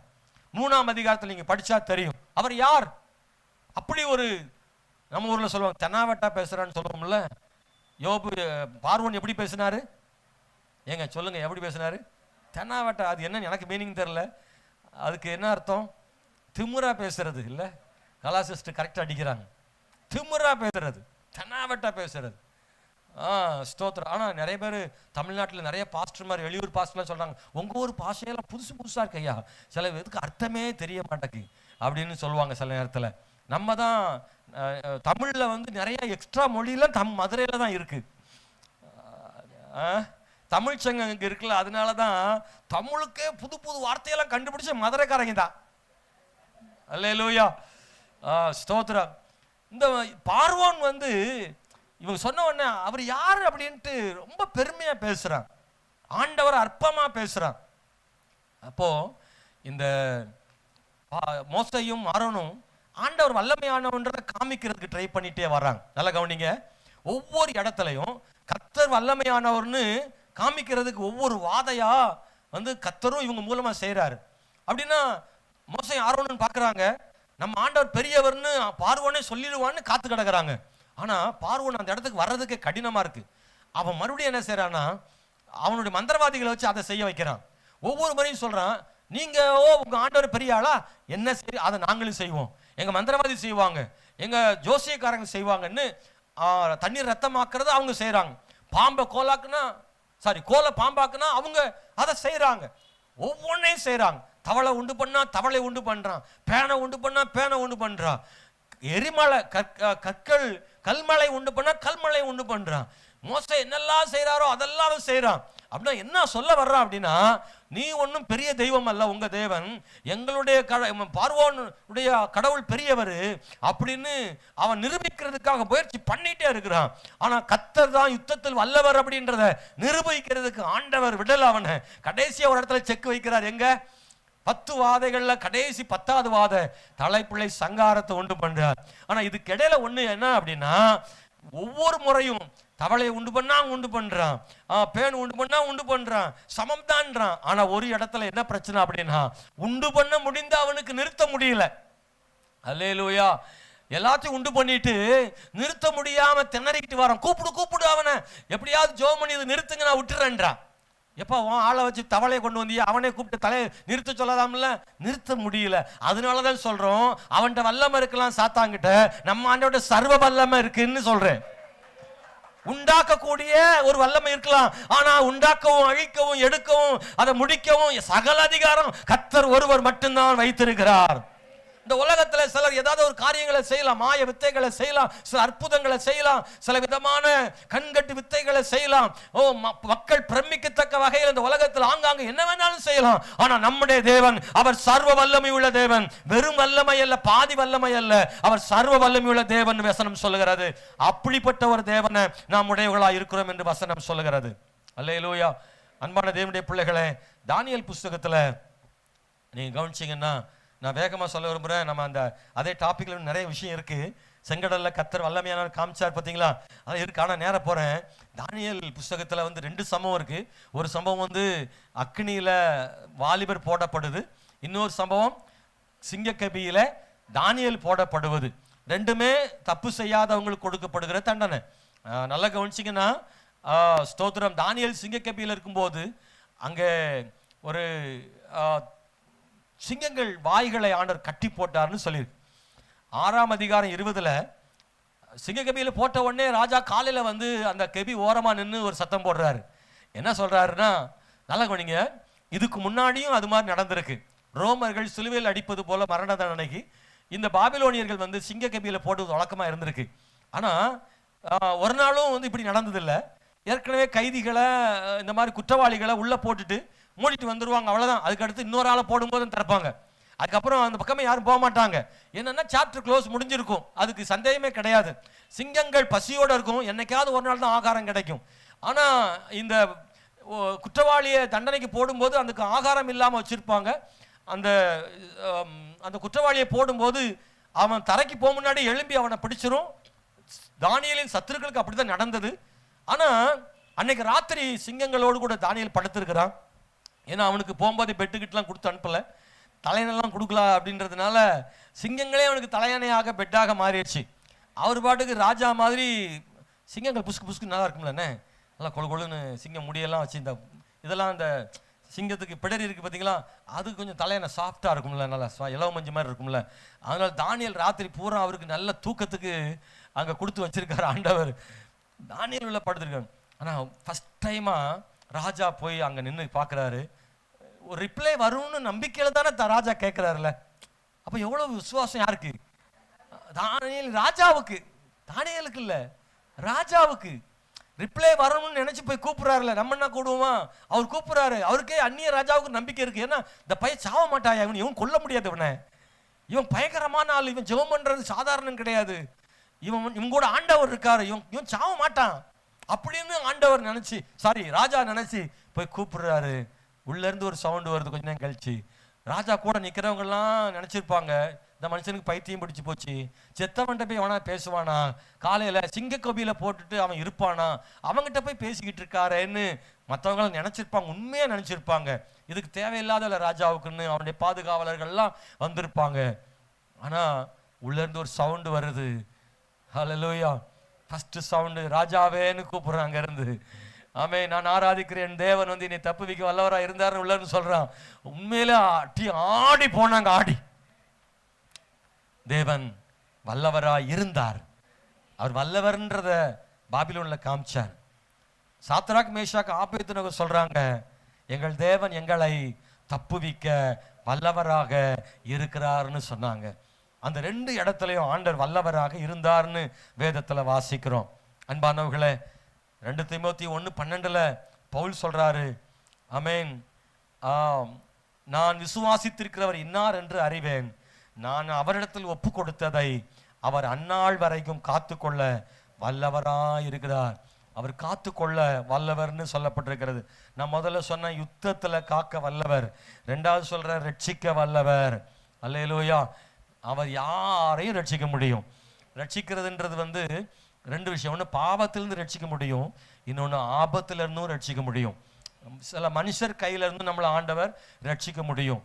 3ஆம் அதிகாரத்தில் நீங்க படிச்சா தெரியும் அவர் யார். அப்படி ஒரு, நம்ம ஊர்ல சொல்லுவாங்க தென்னாவட்டா பேசுறான்னு சொல்லுவோம்ல. பார்வோன் எப்படி பேசினாரு? ஏங்க சொல்லுங்க, எப்படி பேசினாரு? தெனாவட்டா அது என்ன எனக்கு மீனிங் தெரில. அதுக்கு என்ன அர்த்தம்? திமுறா பேசுறது இல்லை. கலாசிஸ்ட் கரெக்டாக அடிக்கிறாங்க. திமுறா பேசுறது, தெனாவட்டா பேசுறது. ஸ்தோத்திரம். ஆனால் நிறைய பேர் தமிழ்நாட்டில் நிறைய பாஸ்டர் மாதிரி வெளியூர் பாஸ்டர்லாம் சொல்கிறாங்க, உங்கள் ஊர் பாஷையெல்லாம் புதுசாக இருக்கு ஐயா, சில இதுக்கு அர்த்தமே தெரிய மாட்டேக்கு அப்படின்னு சொல்லுவாங்க சில நேரத்தில். நம்ம தான் தமிழில் வந்து நிறைய எக்ஸ்ட்ரா மொழியெலாம் மதுரையில் தான் இருக்குது. தமிழ் சங்கம் இங்கே இருக்குல்ல, அதனால தான் தமிழுக்கே புது புது வார்த்தையெல்லாம் கண்டுபிடிச்ச மதுரைக்காரங்க தான். அல்லேலூயா, ஸ்தோத்திரம். இந்த பார்வோன் வந்து இவங்க சொன்ன உடனே அவர் யார் அப்படின்ட்டு ரொம்ப பெருமையாக பேசுகிறான், ஆண்டவர் அற்பமாக பேசுகிறான். அப்போ இந்த மோசையும் ஆரோனும் ஆண்டவர் வல்லமையானவன்றதை காமிக்கிறதுக்கு ட்ரை பண்ணிட்டே வர்றாங்க. நல்லா கவனிங்க, ஒவ்வொரு இடத்துலையும் கர்த்தர் வல்லமையானவர்னு காமிக்கிறதுக்கு ஒவ்வொரு வாதையா வந்து கர்த்தரும் இவங்க மூலமா செய்யறாரு. அப்படின்னா மோசை ஆரோன்னு பார்க்குறாங்க, நம்ம ஆண்டவர் பெரியவர்னு பார்வோனே சொல்லிடுவான்னு காத்து கிடக்குறாங்க. ஆனா பார்வோன் அந்த இடத்துக்கு வர்றதுக்கு கடினமா இருக்கு. அவன் மறுபடியும் என்ன செய்யறான்னா, அவனுடைய மந்திரவாதிகளை வச்சு அதை செய்ய வைக்கிறான். ஒவ்வொரு முறையும் சொல்றான், நீங்க உங்க ஆண்டவர் பெரிய ஆளா, என்ன செய்ய அதை நாங்களும் செய்வோம், எங்க மந்திரவாதி செய்வாங்க, எங்க ஜோசியக்காரங்க செய்வாங்கன்னு தண்ணீர் ரத்தமாக்குறது அவங்க செய்யறாங்க. பாம்பை கோலை பாம்பாக்குனா அவங்க அதை செய்யறாங்க. ஒவ்வொன்றையும் செய்யறாங்க. தவளை உண்டு பண்ணா தவளை உண்டு பண்றான், பேனை உண்டு பண்ணா பேனை உண்டு பண்றான், எரிமலை கற்கள் கல்மலை உண்டு பண்ணா கல்மலை உண்டு பண்றான். மோசே என்னெல்லாம் செய்யறாரோ அதெல்லாம் செய்யறான். அப்படின்னா என்ன சொல்ல வர்றான் அப்படின்னா, நீ ஒன்றும் பெரிய தெய்வம் அல்ல, உங்க தேவன் எங்களுடைய பார்வோனுடைய கடவுள் பெரியவர் அப்படின்னு அவன் நிரூபிக்கிறதுக்காக முயற்சி பண்ணிட்டே இருக்கிறான். ஆனா கர்த்தர் தான் யுத்தத்தில் வல்லவர் அப்படின்றத நிரூபிக்கிறதுக்கு ஆண்டவர் விடல அவனை. கடைசியா ஒரு இடத்துல செக் வைக்கிறார். எங்க 10 வாதைகள்ல கடைசி 10வது வாதை தலைப்பிள்ளை சங்காரத்தை உண்டு பண்றார். ஆனா இதுக்கு இடையில ஒண்ணு என்ன அப்படின்னா, ஒவ்வொரு முறையும் தவளையை உண்டு பண்ணா உண்டு பண்றான், பேன் உண்டு பண்ணா உண்டு பண்றான், சமம் தான்றான். ஆனா ஒரு இடத்துல என்ன பிரச்சனை அப்படின்னா, உண்டு பண்ண முடிந்த அவனுக்கு நிறுத்த முடியல. அல்லேலூயா. எல்லாத்தையும் உண்டு பண்ணிட்டு நிறுத்த முடியாம திணறிக்கிட்டு வரான். கூப்பிடு அவனை, எப்படியாவது ஜெபம் பண்ணி இதை நிறுத்துங்க, நான் விட்டுறேன்றான். எப்போ ஆளை வச்சு தவளையை கொண்டு வந்தியா, அவனே கூப்பிட்டு தலையை நிறுத்த சொல்லலாம்ல, நிறுத்த முடியல. அதனாலதான் சொல்றோம், அவன்கிட்ட வல்லமை இருக்கலாம் சாத்தாங்கிட்ட, நம்ம ஆண்டோட சர்வ வல்லமை இருக்குன்னு சொல்றேன். உண்டாக்கக்கூடிய ஒரு வல்லமை இருக்கலாம், ஆனா உண்டாக்கவும் அழிக்கவும் எடுக்கவும் அதை முடிக்கவும் சகல அதிகாரம் கர்த்தர் ஒருவர் மட்டும்தான் வைத்திருக்கிறார். இந்த உலகத்துல சிலர் ஏதாவது ஒரு காரியங்களை செய்யலாம், மாய வித்தைகளை செய்யலாம், சில அற்புதங்களை செய்யலாம், சில விதமான கண்கட்டு வித்தைகளை செய்யலாம். மக்கள் பிரமிக்கத்தக்க வகையில் இந்த உலகத்தில் ஆங்காங்க என்ன வேணாலும் செய்யலாம். ஆனா நம்முடைய தேவன் அவர் சர்வ வல்லமை உள்ள தேவன். வெறும் வல்லமை அல்ல, பாதி வல்லமை அல்ல, அவர் சர்வ வல்லமை உள்ள தேவன் வசனம் சொல்லுகிறது. அப்படிப்பட்ட ஒரு தேவனை நாம் உடையவர்களா இருக்கிறோம் என்று வசனம் சொல்லுகிறது. அல்லேலூயா. அன்பான தேவனுடைய பிள்ளைகளே, தானியேல் புஸ்தகத்துல நீங்க கவனிச்சீங்கன்னா, நான் வேகமாக சொல்ல விரும்புகிறேன். நம்ம அந்த அதே டாப்பிக்ல நிறைய விஷயம் இருக்கு. செங்கடல்ல கர்த்தர் வல்லமையான காமிச்சார் பார்த்தீங்களா, அது இருக்கு. ஆனால் நேரம் போகிறேன். தானியேல் புஸ்தகத்தில் வந்து 2 சம்பவம் இருக்கு. ஒரு சம்பவம் வந்து அக்னியில வாலிபர் போடப்படுது, இன்னொரு சம்பவம் சிங்கக்கபியில தானியேல் போடப்படுவது. ரெண்டுமே தப்பு செய்யாதவங்களுக்கு கொடுக்கப்படுகிற தண்டனை. நல்லா கவனிச்சிங்கன்னா, ஸ்தோத்திரம், தானியேல் சிங்கக்கபியில் இருக்கும்போது அங்கே ஒரு சிங்கங்கள் வாய்களை ஆண்டவர் கட்டி போட்டார்னு சொல்லியிருக்கு. 6ஆம் அதிகாரம் 20ல் சிங்கக்கபியில போட்ட உடனே ராஜா காலையில வந்து அந்த கபி ஓரமா நின்று ஒரு சத்தம் போடுறாரு. என்ன சொல்றாருன்னா, நல்லா கவனிங்க, இதுக்கு முன்னாடியும் அது மாதிரி நடந்திருக்கு. ரோமர்கள் சிலுவையில் அடிப்பது போல மரண தண்டனைக்கு இந்த பாபிலோனியர்கள் வந்து சிங்கக்கபியில போடுவது வழக்கமா இருந்திருக்கு. ஆனா ஒரு நாளும் வந்து இப்படி நடந்ததில்லை. ஏற்கனவே கைதிகளை இந்த மாதிரி குற்றவாளிகளை உள்ள போட்டுட்டு மூடிட்டு வந்துருவாங்க, அவ்வளவுதான். அதுக்கடுத்து இன்னொரு ஆளை போடும்போது திறப்பாங்க. அதுக்கப்புறம் அந்த பக்கமே யாரும் போக மாட்டாங்க. என்னன்னா சாப்டர் க்ளோஸ் முடிஞ்சிருக்கும், அதுக்கு சந்தேகமே கிடையாது. சிங்கங்கள் பசியோட இருக்கும், என்னைக்காவது ஒரு நாள் தான் ஆகாரம் கிடைக்கும். ஆனா இந்த குற்றவாளியை தண்டனைக்கு போடும்போது அதுக்கு ஆகாரம் இல்லாம வச்சிருப்பாங்க. அந்த அந்த குற்றவாளியை போடும்போது அவன் தரைக்கு போக முன்னாடி எழும்பி அவனை பிடிச்சிரும். தானியேலின் சத்துருக்களுக்கு அப்படிதான் நடந்தது. ஆனா அன்னைக்கு ராத்திரி சிங்கங்களோடு கூட தானியேல் படுத்திருக்கிறான். ஏன்னா அவனுக்கு போகும்போது பெட்டுக்கிட்டலாம் கொடுத்து அனுப்பல, தலையணெல்லாம் கொடுக்கலாம் அப்படின்றதுனால சிங்கங்களே அவனுக்கு தலையணையாக பெட்டாக மாறிடுச்சு. அவர் பாட்டுக்கு ராஜா மாதிரி சிங்கங்கள் புசுக்கு புசுக்கு நல்லா இருக்கும்லண்ணே, நல்லா கொழு கொழுன்னு சிங்கம் முடியெல்லாம் வச்சு இந்த இதெல்லாம் இந்த சிங்கத்துக்கு பிடரி இருக்குது பார்த்தீங்களா, அது கொஞ்சம் தலையணை சாஃப்டாக இருக்கும்ல, நல்லா இலவ மஞ்சு மாதிரி இருக்கும்ல. அதனால தானியேல் ராத்திரி பூரா அவருக்கு நல்ல தூக்கத்துக்கு அங்கே கொடுத்து வச்சிருக்காரு ஆண்டவர். தானியேல் உள்ள படுத்திருக்காரு. ஆனால் ஃபஸ்ட் டைமாக ராஜா போய் அங்கே நின்று பார்க்குறாரு. ஒரு ரிப்ளை வரும்னு நம்பிக்கையில் தானே ராஜா கேட்குறாருல. அப்போ எவ்வளோ விசுவாசம் யாருக்கு? தானியேல் ராஜாவுக்கு. தானியேலுக்கு இல்லை, ராஜாவுக்கு ரிப்ளை வரணும்னு நினைச்சு போய் கூப்பிடுறாருல. நம்ம என்ன கூடுவோமா? அவர் கூப்பிடுறாரு. அவருக்கே அந்நிய ராஜாவுக்கு நம்பிக்கை இருக்கு. ஏன்னா இந்த பையன் சாவ மாட்டாயா, இவன் கொல்ல முடியாது, இவன் பயங்கரமான ஆள், இவன் ஜெபம் பண்றது சாதாரணம் கிடையாது, இவன் கூட ஆண்டவர் இருக்காரு, இவன் சாவ மாட்டான் அப்படின்னு ஆண்டவர் நினைச்சு, ராஜா நினைச்சு போய் கூப்பிடுறாரு. உள்ள இருந்து ஒரு சவுண்டு வருது. கொஞ்ச நேரம் கழிச்சு ராஜா கூட நிக்கிறவங்க எல்லாம் நினைச்சிருப்பாங்க, இந்த மனுஷனுக்கு பைத்தியம் பிடிச்சு போச்சு, செத்தவன்கிட்ட போய் அவனா பேசுவானா, காலையில சிங்க கபியில போட்டுட்டு அவன் இருப்பானா, அவங்ககிட்ட போய் பேசிக்கிட்டு இருக்காருன்னு மற்றவங்க நினைச்சிருப்பாங்க, உண்மையா நினைச்சிருப்பாங்க. இதுக்கு தேவையில்லாத ராஜாவுக்குன்னு அவனுடைய பாதுகாவலர்கள்லாம் வந்திருப்பாங்க. ஆனா உள்ள இருந்து ஒரு சவுண்டு வருது. ஹல்லேலூயா. ஃபர்ஸ்ட் சவுண்டு ராஜாவேன்னு கூப்பிடுறாங்க இருந்து. ஆமே, நான் ஆராதிக்கிறேன் தேவன் என்னை தப்புவிக்க வல்லவரா இருந்தாருன்னு உள்ள இருந்து சொல்றான். உண்மையில ஆடி போனாங்க. ஆடி தேவன் வல்லவரா இருந்தார். அவர் வல்லவர்ன்றத பாபிலோன்ல காமிச்சார். சாத்ராக் மேஷாக் ஆபேத்நேகோ சொல்றாங்க, எங்கள் தேவன் எங்களை தப்புவிக்க வல்லவராக இருக்கிறார்னு சொன்னாங்க. அந்த ரெண்டு இடத்துலையும் ஆண்டவர் வல்லவராக இருந்தார்னு வேதத்துல வாசிக்கிறோம். அன்பானவர்களே, 2 தீமோத்தேயு 1:12 பவுல் சொல்றாரு, ஆமென், நான் விசுவாசித்திருக்கிறவர் இன்னார் என்று அறிவேன், நான் அவரிடத்தில் ஒப்பு கொடுத்ததை அவர் அந்நாள் வரைக்கும் காத்துக்கொள்ள வல்லவராய் இருக்கிறார். அவர் காத்துக்கொள்ள வல்லவர்னு சொல்லப்பட்டிருக்கிறது. நான் முதல்ல சொன்ன யுத்தத்துல காக்க வல்லவர், ரெண்டாவது சொல்ற ரட்சிக்க வல்லவர். அல்லேலூயா. அவர் யாரையும் ரட்சிக்க முடியும். ரட்சிக்கிறதுன்றது ரெண்டு விஷயம். ஒன்று பாவத்திலிருந்து ரட்சிக்க முடியும், இன்னொன்று ஆபத்திலிருந்தும் ரட்சிக்க முடியும். சில மனுஷர் கையிலிருந்து நம்மளை ஆண்டவர் ரட்சிக்க முடியும்.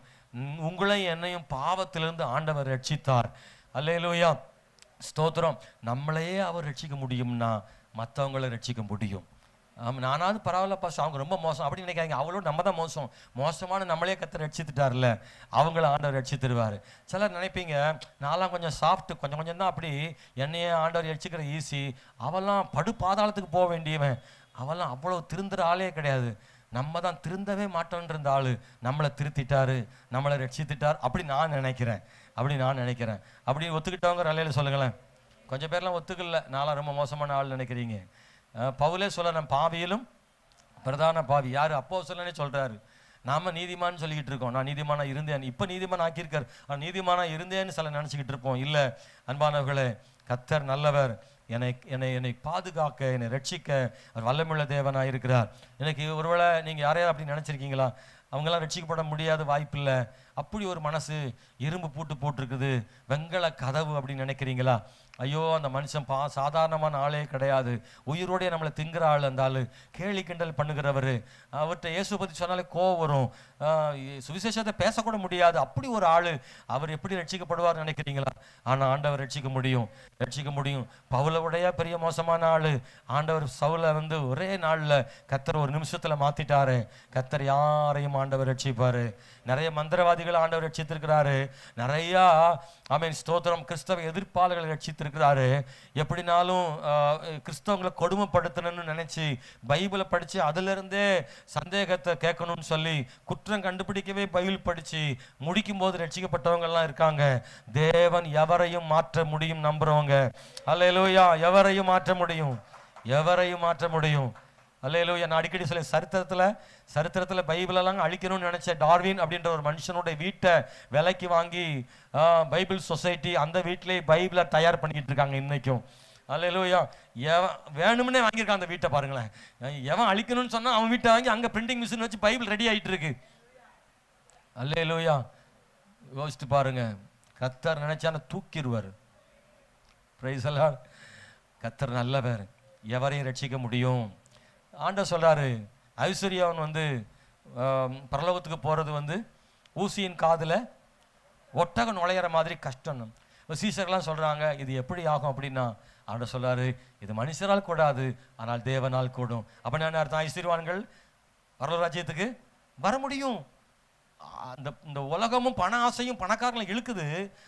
உங்களையும் என்னையும் பாவத்திலிருந்து ஆண்டவர் ரட்சித்தார். அல்லேலூயா, ஸ்தோத்திரம். நம்மளையே அவர் ரட்சிக்க முடியும்னா மற்றவங்களை ரட்சிக்க முடியும். நானாவது பரவாயில்லப்பா, அவங்க ரொம்ப மோசம் அப்படின்னு நினைக்காதீங்க. அவங்களும் நம்ம தான் மோசமான நம்மளே கர்த்தர் ரட்சித்துட்டார்ல, அவங்கள ஆண்டவர் ரட்சித்துருவார். சிலர் நினைப்பீங்க, நான்லாம் கொஞ்சம் சாஃப்ட், கொஞ்சம் தான், அப்படி என்னையே ஆண்டவர் ரட்சிக்கிற ஈஸி, அவெல்லாம் படு பாதாளத்துக்கு போக வேண்டியவன், அவெல்லாம் அவ்வளோ திருந்துற ஆளே கிடையாது. நம்ம தான் திருந்தவே மாட்டோன்ற இருந்த ஆளு நம்மளை திருத்திட்டாரு, நம்மளை ரட்சித்துட்டார் அப்படி நான் நினைக்கிறேன். அப்படி ஒத்துக்கிட்டவங்க ரலையில சொல்லுங்களேன். கொஞ்சம் பேர்லாம் ஒத்துக்கல, நான்லாம் ரொம்ப மோசமான ஆள் நினைக்கிறீங்க. பவுலே சொல்ல, நான் பாவியிலும் பிரதான பாவி. யாரு? அப்போஸ்தலனே சொல்றாரு. நாம நீதிமான்னு சொல்லிக்கிட்டு இருக்கோம். நான் நீதிமானா இருந்தேன், இப்ப நீதிமான் ஆக்கியிருக்காரு, நீதிமானா இருந்தேன்னு சில நினைச்சுக்கிட்டு இருப்போம். இல்ல அன்பானவர்களே, கர்த்தர் நல்லவர். என்னை பாதுகாக்க, என்னை ரட்சிக்க அவர் வல்லமுள்ள தேவனாக இருக்கிறார். எனக்கு ஒருவேளை நீங்கள் யாரையாவது அப்படி நினச்சிருக்கீங்களா? அவங்களாம் ரட்சிக்கப்பட முடியாத வாய்ப்பில்லை, அப்படி ஒரு மனசு, இரும்பு பூட்டு போட்டிருக்குது, வெங்கல கதவு அப்படின்னு நினைக்கிறீங்களா? ஐயோ, அந்த மனுஷன் சாதாரணமான ஆளே கிடையாது, உயிரோடைய நம்மளை திங்குற ஆள், அந்த ஆள் கேலி கிண்டல் பண்ணுகிறவர், அவர்கிட்ட இயேசு பற்றி சொன்னாலே கோவம் வரும், சுவிசேஷத்தை பேசக்கூட முடியாது, அப்படி ஒரு ஆள், அவர் எப்படி ரட்சிக்கப்படுவார் நினைக்கிறீங்களா? ஆனால் ஆண்டவர் ரட்சிக்க முடியும். பவுலவுடைய பெரிய மோசமான ஆள், ஆண்டவர் சவுலை ஒரே நாளில் கர்த்தர் ஒரு நிமிஷத்தில் மாற்றிட்டாரு. கர்த்தர் யாரையும் ஆண்டவர் ரட்சிப்பார். நிறைய மந்திரவாதிகள் ஆண்டவர் ரட்சித்திருக்கிறாரு, நிறையா ஆமென் ஸ்தோத்திரம் கிறிஸ்தவ எதிர்ப்பாளர்களை ரட்சித்திருக்கிறாரு. எப்படினாலும் கிறிஸ்தவங்களை கொடுமைப்படுத்தணும்னு நினைச்சு பைபிளை படிச்சு அதிலிருந்தே சந்தேகத்தை கேட்கணும்னு சொல்லி குற்றம் கண்டுபிடிக்கவே பைபிள் படிச்சு முடிக்கும் போது ரட்சிக்கப்பட்டவங்கெல்லாம் இருக்காங்க. தேவன் எவரையும் மாற்ற முடியும் நம்புறவங்க. அல்லேலூயா. எவரையும் மாற்ற முடியும். அல்லேலூயா. நான் அடிக்கடி சொல்ல, சரித்திரத்தில் பைபிளெல்லாம் அழிக்கணும்னு நினைச்ச டார்வின் அப்படின்ற ஒரு மனுஷனுடைய வீட்டை விலைக்கு வாங்கி பைபிள் சொசைட்டி அந்த வீட்டிலே பைபிளை தயார் பண்ணிக்கிட்டு இருக்காங்க இன்னைக்கும். அல்லேலூயா. வேணும்னே வாங்கியிருக்கான் அந்த வீட்டை. பாருங்களேன், எவன் அழிக்கணும்னு சொன்னா அவன் வீட்டை வாங்கி அங்கே பிரிண்டிங் மிஷின் வச்சு பைபிள் ரெடி ஆகிட்டு இருக்கு. அல்லேலூயா. யோசிச்சு பாருங்க, கர்த்தர் நினைச்சான தூக்கிடுவார். Praise the Lord. கர்த்தர் நல்லவர், எவரையும் ரட்சிக்க முடியும். ஆண்டவர் சொல்றாரு, ஐஸ்வர்யாவன் பரலோகத்துக்கு போறது ஊசியின் காதுல ஒட்டகம் நுழையிற மாதிரி கஷ்டம். சீசர்லாம் சொல்றாங்க, இது எப்படி ஆகும் அப்படின்னா, ஆண்டவர் சொல்றாரு, இது மனுஷரால் கூடாது, ஆனால் தேவனால் கூடும். அப்படின்னா அர்த்தம், ஐஸ்வர்யவான்கள் பரலோக ராஜ்யத்துக்கு வர முடியும். இந்த உலகமும் பண ஆசையும் பணக்காரங்களை இழுக்குது.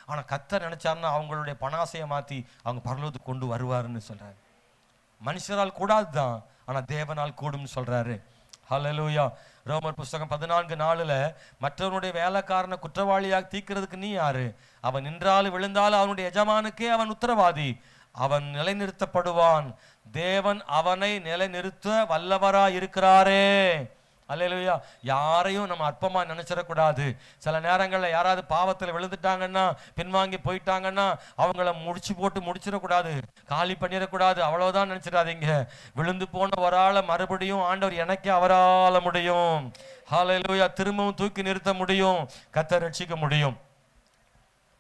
ஆனால் கர்த்தர் நினைச்சாருன்னா அவங்களுடைய பண ஆசையை மாற்றி அவங்க பரலோகத்துக்கு கொண்டு வருவாருன்னு சொல்றாரு. மனுஷரால் கூடாது தான், ஆனால் தேவனால் கூடும்னு சொல்றாரு. ஹல்லேலூயா. ரோமர் புஸ்தகம் 14:4 மற்றவனுடைய வேலைக்காரனை குற்றவாளியாக தீர்க்கிறதுக்கு நீ யாரு? அவன் நின்றாலும் விழுந்தாலும் அவனுடைய எஜமானுக்கே அவன் உத்தரவாதி. அவன் நிலைநிறுத்தப்படுவான். தேவன் அவனை நிலைநிறுத்த வல்லவராய் இருக்கிறாரே. அல்லேலூயா. யாரையும் நம்ம அற்பமா நினைச்சிடக்கூடாது. சில நேரங்களில் யாராவது பாவத்தில் விழுந்துட்டாங்கன்னா, பின்வாங்கி போயிட்டாங்கன்னா, அவங்கள முடிச்சிடக்கூடாது, காலி பண்ணிடக்கூடாது, அவ்வளவுதான் நினைச்சிடாதீங்க. விழுந்து போன ஒரு ஆளை மறுபடியும் ஆண்டவர் எனக்கு அவரால முடியும். ஹல்லேலூயா. திரும்பவும் தூக்கி நிறுத்த முடியும், கர்த்தர் ரட்சிக்க முடியும்.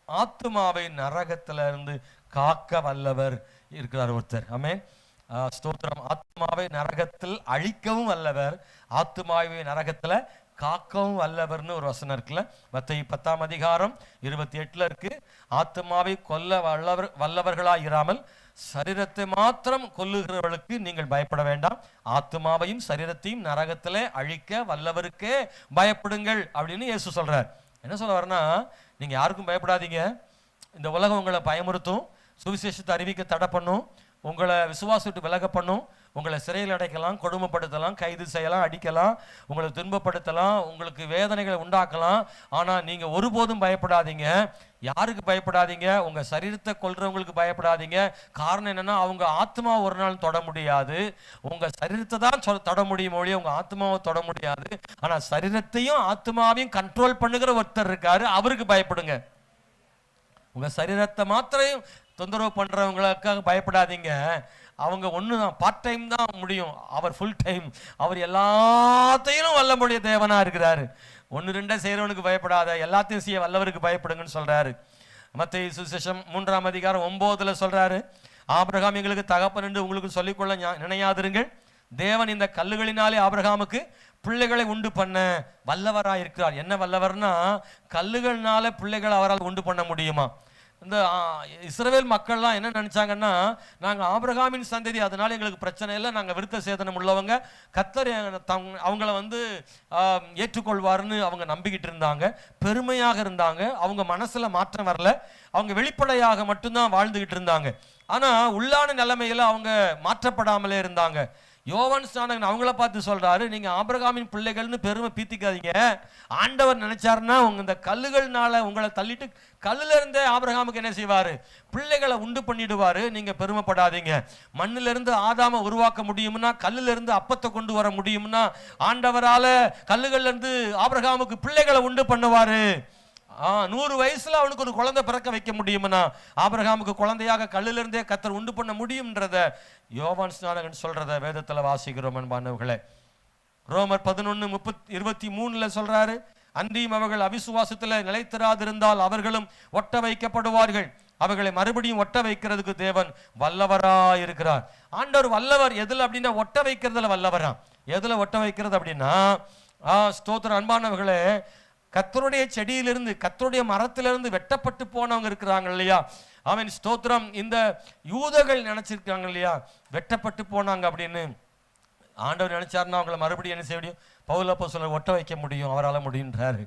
ஆத்துமாவை நரகத்துல இருந்து காக்க வல்லவர் இருக்கிறார் ஒருத்தர். ஆமென், ஸ்தோத்திரம். ஆத்மாவை நரகத்தில் அழிக்கவும் வல்லவர், ஆத்மாவை நரகத்துல காக்கவும் வல்லவர்னு ஒரு வசனம் இருக்குல்ல, மத்தேயு 10:28 இருக்கு. ஆத்மாவை கொல்ல வல்லவர்களாயிராமல் சரீரத்தை மாத்திரம் கொல்லுகிறவர்களுக்கு நீங்கள் பயப்பட வேண்டாம், ஆத்மாவையும் சரீரத்தையும் நரகத்திலே அழிக்க வல்லவருக்கே பயப்படுங்கள் அப்படின்னு இயேசு சொல்றார். என்ன சொல்ல வரனா, நீங்க யாருக்கும் பயப்படாதீங்க. இந்த உலகம் உங்களை பயமுறுத்தும், சுவிசேஷத்தை அறிவிக்க தடை பண்ணும், உங்களை விசுவாசத்தை விலக பண்ணும், உங்களை சிறையில் அடைக்கலாம், கொடுமைப்படுத்தலாம், கைது செய்யலாம், அடிக்கலாம், உங்களை துன்பப்படுத்தலாம், உங்களுக்கு வேதனைகளை உண்டாக்கலாம். ஆனால் நீங்கள் ஒருபோதும் பயப்படாதீங்க. யாருக்கு பயப்படாதீங்க? உங்கள் சரீரத்தை கொல்றவங்களுக்கு பயப்படாதீங்க. காரணம் என்னன்னா, அவங்க ஆத்மா ஒரு நாள் தொட முடியாது. உங்கள் சரீரத்தை தான் தொட முடியும் ஒழிய உங்கள் ஆத்மாவை தொட முடியாது. ஆனால் சரீரத்தையும் ஆத்மாவையும் கண்ட்ரோல் பண்ணுகிற ஒருத்தர் இருக்காரு, அவருக்கு பயப்படுங்க. உங்க சரீரத்தை மாத்திரம் தொந்தரவு பண்றவங்களுக்காக பயப்படாதீங்க. அவங்க ஒன்று தான், பார்ட் டைம் தான் முடியும், அவர் ஃபுல் டைம். அவர் எல்லாத்தையும் வல்ல முடிய தேவனா இருக்கிறாரு. 1-2 செய்யறவனுக்கு பயப்படாத, எல்லாத்தையும் செய்ய வல்லவருக்கு பயப்படுங்கன்னு சொல்றாரு. மத்தேயு சுவிசேஷம் 3:9 சொல்றாரு, ஆபிரகாம் எங்களுக்கு தகப்பன் என்று உங்களுக்கு சொல்லிக்கொள்ள நினையாதிருங்கள், தேவன் இந்த கல்லுகளினாலே ஆபிரகாமுக்கு பிள்ளைகளை உண்டு பண்ண வல்லவராக இருக்கிறார். என்ன வல்லவர்னா, கல்லுகள்னால பிள்ளைகளை அவரால் உண்டு பண்ண முடியுமா? இந்த இஸ்ரவேல் மக்கள்லாம் என்ன நினைச்சாங்கன்னா, நாங்கள் ஆபிரகாமின் சந்ததி, அதனால எங்களுக்கு பிரச்சனை இல்லை, நாங்கள் விருத்த சேதனம் உள்ளவங்க, கர்த்தர் அவங்கள ஏற்றுக்கொள்வார்னு அவங்க நம்பிக்கிட்டு இருந்தாங்க, பெருமையாக இருந்தாங்க. அவங்க மனசுல மாற்றம் வரல, அவங்க வெளிப்படையாக மட்டும்தான் வாழ்ந்துகிட்டு இருந்தாங்க. ஆனா உள்ளான நிலைமையில அவங்க மாற்றப்படாமலே இருந்தாங்க. யோவான் ஸ்நானகன் அவங்கள பார்த்து சொல்றாரு, நீங்க ஆபிரகாமின் பிள்ளைகள்னு பெருமை பீத்திக்காதீங்க. ஆண்டவர் நினைச்சாருன்னா இந்த கல்லுகள்னால உங்களை தள்ளிட்டு கல்லுல இருந்தே ஆபிரகாமுக்கு என்ன செய்வாரு? பிள்ளைகளை உண்டு பண்ணிடுவாரு. நீங்க பெருமைப்படாதீங்க. மண்ணில இருந்து ஆதாம உருவாக்க முடியும்னா, கல்லுல இருந்து அப்பத்தை கொண்டு வர முடியும்னா, ஆண்டவரால கல்லுகள்ல இருந்து ஆபிரகாமுக்கு பிள்ளைகளை உண்டு பண்ணுவாரு. 100 வயசுல அவனுக்கு ஒரு குழந்தை பிறக்க வைக்க முடியும்னா, ஆபிரகாமுக்கு குழந்தையாக கல்லுல இருந்தே கர்த்தர் உண்டு பண்ண முடியும்ன்றத யோவான் ஸ்நானகன் சொல்றத வேதத்துல வாசிக்கிறோம் அன்பானவர்களே. ரோமர் 11:23 சொல்றாரு, அன்றியும் அவர்கள் அவிசுவாசத்துல நிலைத்திராதிருந்தால் அவர்களும் ஒட்ட வைக்கப்படுவார்கள், அவர்களை மறுபடியும் ஒட்ட வைக்கிறதுக்கு தேவன் வல்லவராய் இருக்கிறார். ஆண்டவர் வல்லவர் எதுல அப்படின்னா, ஒட்ட வைக்கிறதுல வல்லவரா. எதுல ஒட்ட வைக்கிறது அப்படின்னா, ஸ்தோத்திரம் அன்பானவர்களே, கர்த்தருடைய செடியிலிருந்து, கர்த்தருடைய மரத்திலிருந்து வெட்டப்பட்டு போனவங்க இருக்கிறாங்க இல்லையா, அவன் ஸ்தோத்திரம். இந்த யூதர்கள் நினைச்சிருக்காங்க இல்லையா, வெட்டப்பட்டு போனாங்க அப்படின்னு. ஆண்டவர் நினைச்சாருன்னா அவங்களை மறுபடியும் என்ன செய்ய முடியும்? பவுல் அப்போஸ்தலர் ஒட்ட வைக்க முடியும், அவரால் முடியுன்றாரு.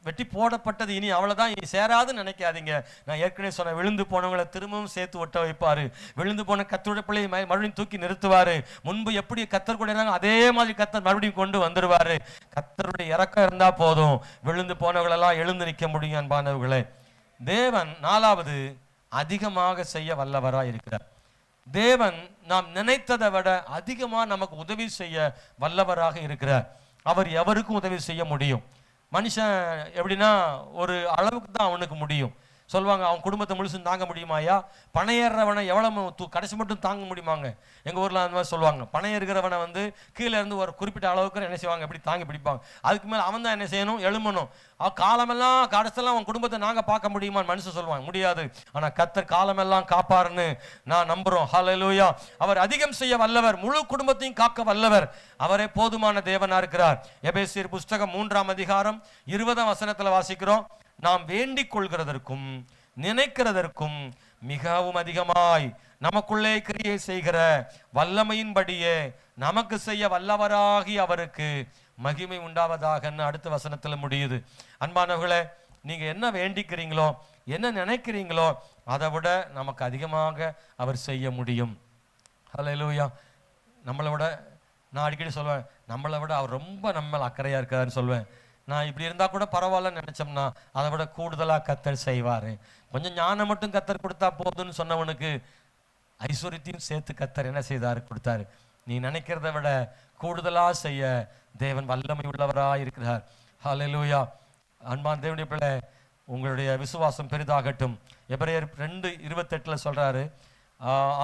வெட்டி போடப்பட்டது இனி அவ்வளவுதான், இனி சேராதுன்னு நினைக்காதீங்க. நான் ஏற்கனவே சொன்ன, விழுந்து போனவங்களை திரும்பவும் சேர்த்து ஒட்ட வைப்பாரு. விழுந்து போன கர்த்தருடைய பிள்ளையை மறுபடியும் தூக்கி நிறுத்துவாரு. முன்பு எப்படி கர்த்தர் கூட இருந்தாங்க அதே மாதிரி கர்த்தர் மறுபடியும் கொண்டு வந்துருவாரு. கர்த்தருடைய இரக்கம் இருந்தா போதும், விழுந்து போனவங்களெல்லாம் எழுந்து நிற்க முடியும் அன்பானவர்களே. தேவன் 4வது அதிகமாக செய்ய வல்லவராக இருக்கிறார். தேவன் நாம் நினைத்ததை விட அதிகமா நமக்கு உதவி செய்ய வல்லவராக இருக்கிறார். அவர் எவருக்கும் உதவி செய்ய முடியும். மனுஷன் எப்படின்னா, ஒரு அளவுக்கு தான் அவனுக்கு முடியும். சொல்லுவாங்க, அவன் குடும்பத்தை முழுசும் தாங்க முடியுமாயா? பணம் ஏறுறவனை எவ்வளவு கடைசி மட்டும் தாங்க முடியுமாங்க? எங்கள் ஊரில் அந்த மாதிரி சொல்லுவாங்க. பணம் ஏறுகிறவனை கீழே இருந்து ஒரு குறிப்பிட்ட அளவுக்கு என்ன செய்வாங்க, எப்படி தாங்கி பிடிப்பாங்க. அதுக்கு மேலே அவன் தான் என்ன செய்யணும்? எழுமணும். காலமெல்லாம் கடைசியெல்லாம் அவன் குடும்பத்தை நாங்கள் பார்க்க முடியுமான்னு மனுஷன் சொல்லுவாங்க, முடியாது. ஆனால் கர்த்தர் காலமெல்லாம் காப்பாருன்னு நான் நம்புகிறோம். ஹல்லேலூயா. அவர் அதிகம் செய்ய வல்லவர், முழு குடும்பத்தையும் காக்க வல்லவர். அவரே போதுமான தேவனா இருக்கிறார். எபேசியர் புஸ்தகம் 3:20 வாசிக்கிறோம், நாம் வேண்டிக் கொள்கிறதற்கும் நினைக்கிறதற்கும் மிகவும் அதிகமாய் நமக்குள்ளே கிரியை செய்கிற வல்லமையின்படியே நமக்கு செய்ய வல்லவராகி அவருக்கு மகிமை உண்டாவதாகன்னு அடுத்த வசனத்தில் முடியுது. அன்பானவர்களே, நீங்க என்ன வேண்டிக்கிறீங்களோ, என்ன நினைக்கிறீங்களோ, அதை விட நமக்கு அதிகமாக அவர் செய்ய முடியும். ஹல்லேலூயா. நம்மளை விட, நான் அடிக்கடி சொல்லுவேன், நம்மளை விட அவர் ரொம்ப நம்ம அக்கறையா இருக்காருன்னு சொல்லுவேன். நான் இப்படி இருந்தால் கூட பரவாயில்லன்னு நினச்சோம்னா அதை விட கூடுதலாக கர்த்தர் செய்வார். கொஞ்சம் ஞானம் மட்டும் கர்த்தர் கொடுத்தா போதுன்னு சொன்னவனுக்கு ஐஸ்வர்யத்தையும் சேர்த்து கர்த்தர் என்ன செய்தார்? கொடுத்தாரு. நீ நினைக்கிறத விட கூடுதலாக செய்ய தேவன் வல்லமை உள்ளவராக இருக்கிறார். ஹல்லேலூயா. அன்பான் தேவனுடைய பிள்ளை, உங்களுடைய விசுவாசம் பெரிதாகட்டும். எபிரேயர் 2:28 சொல்றாரு,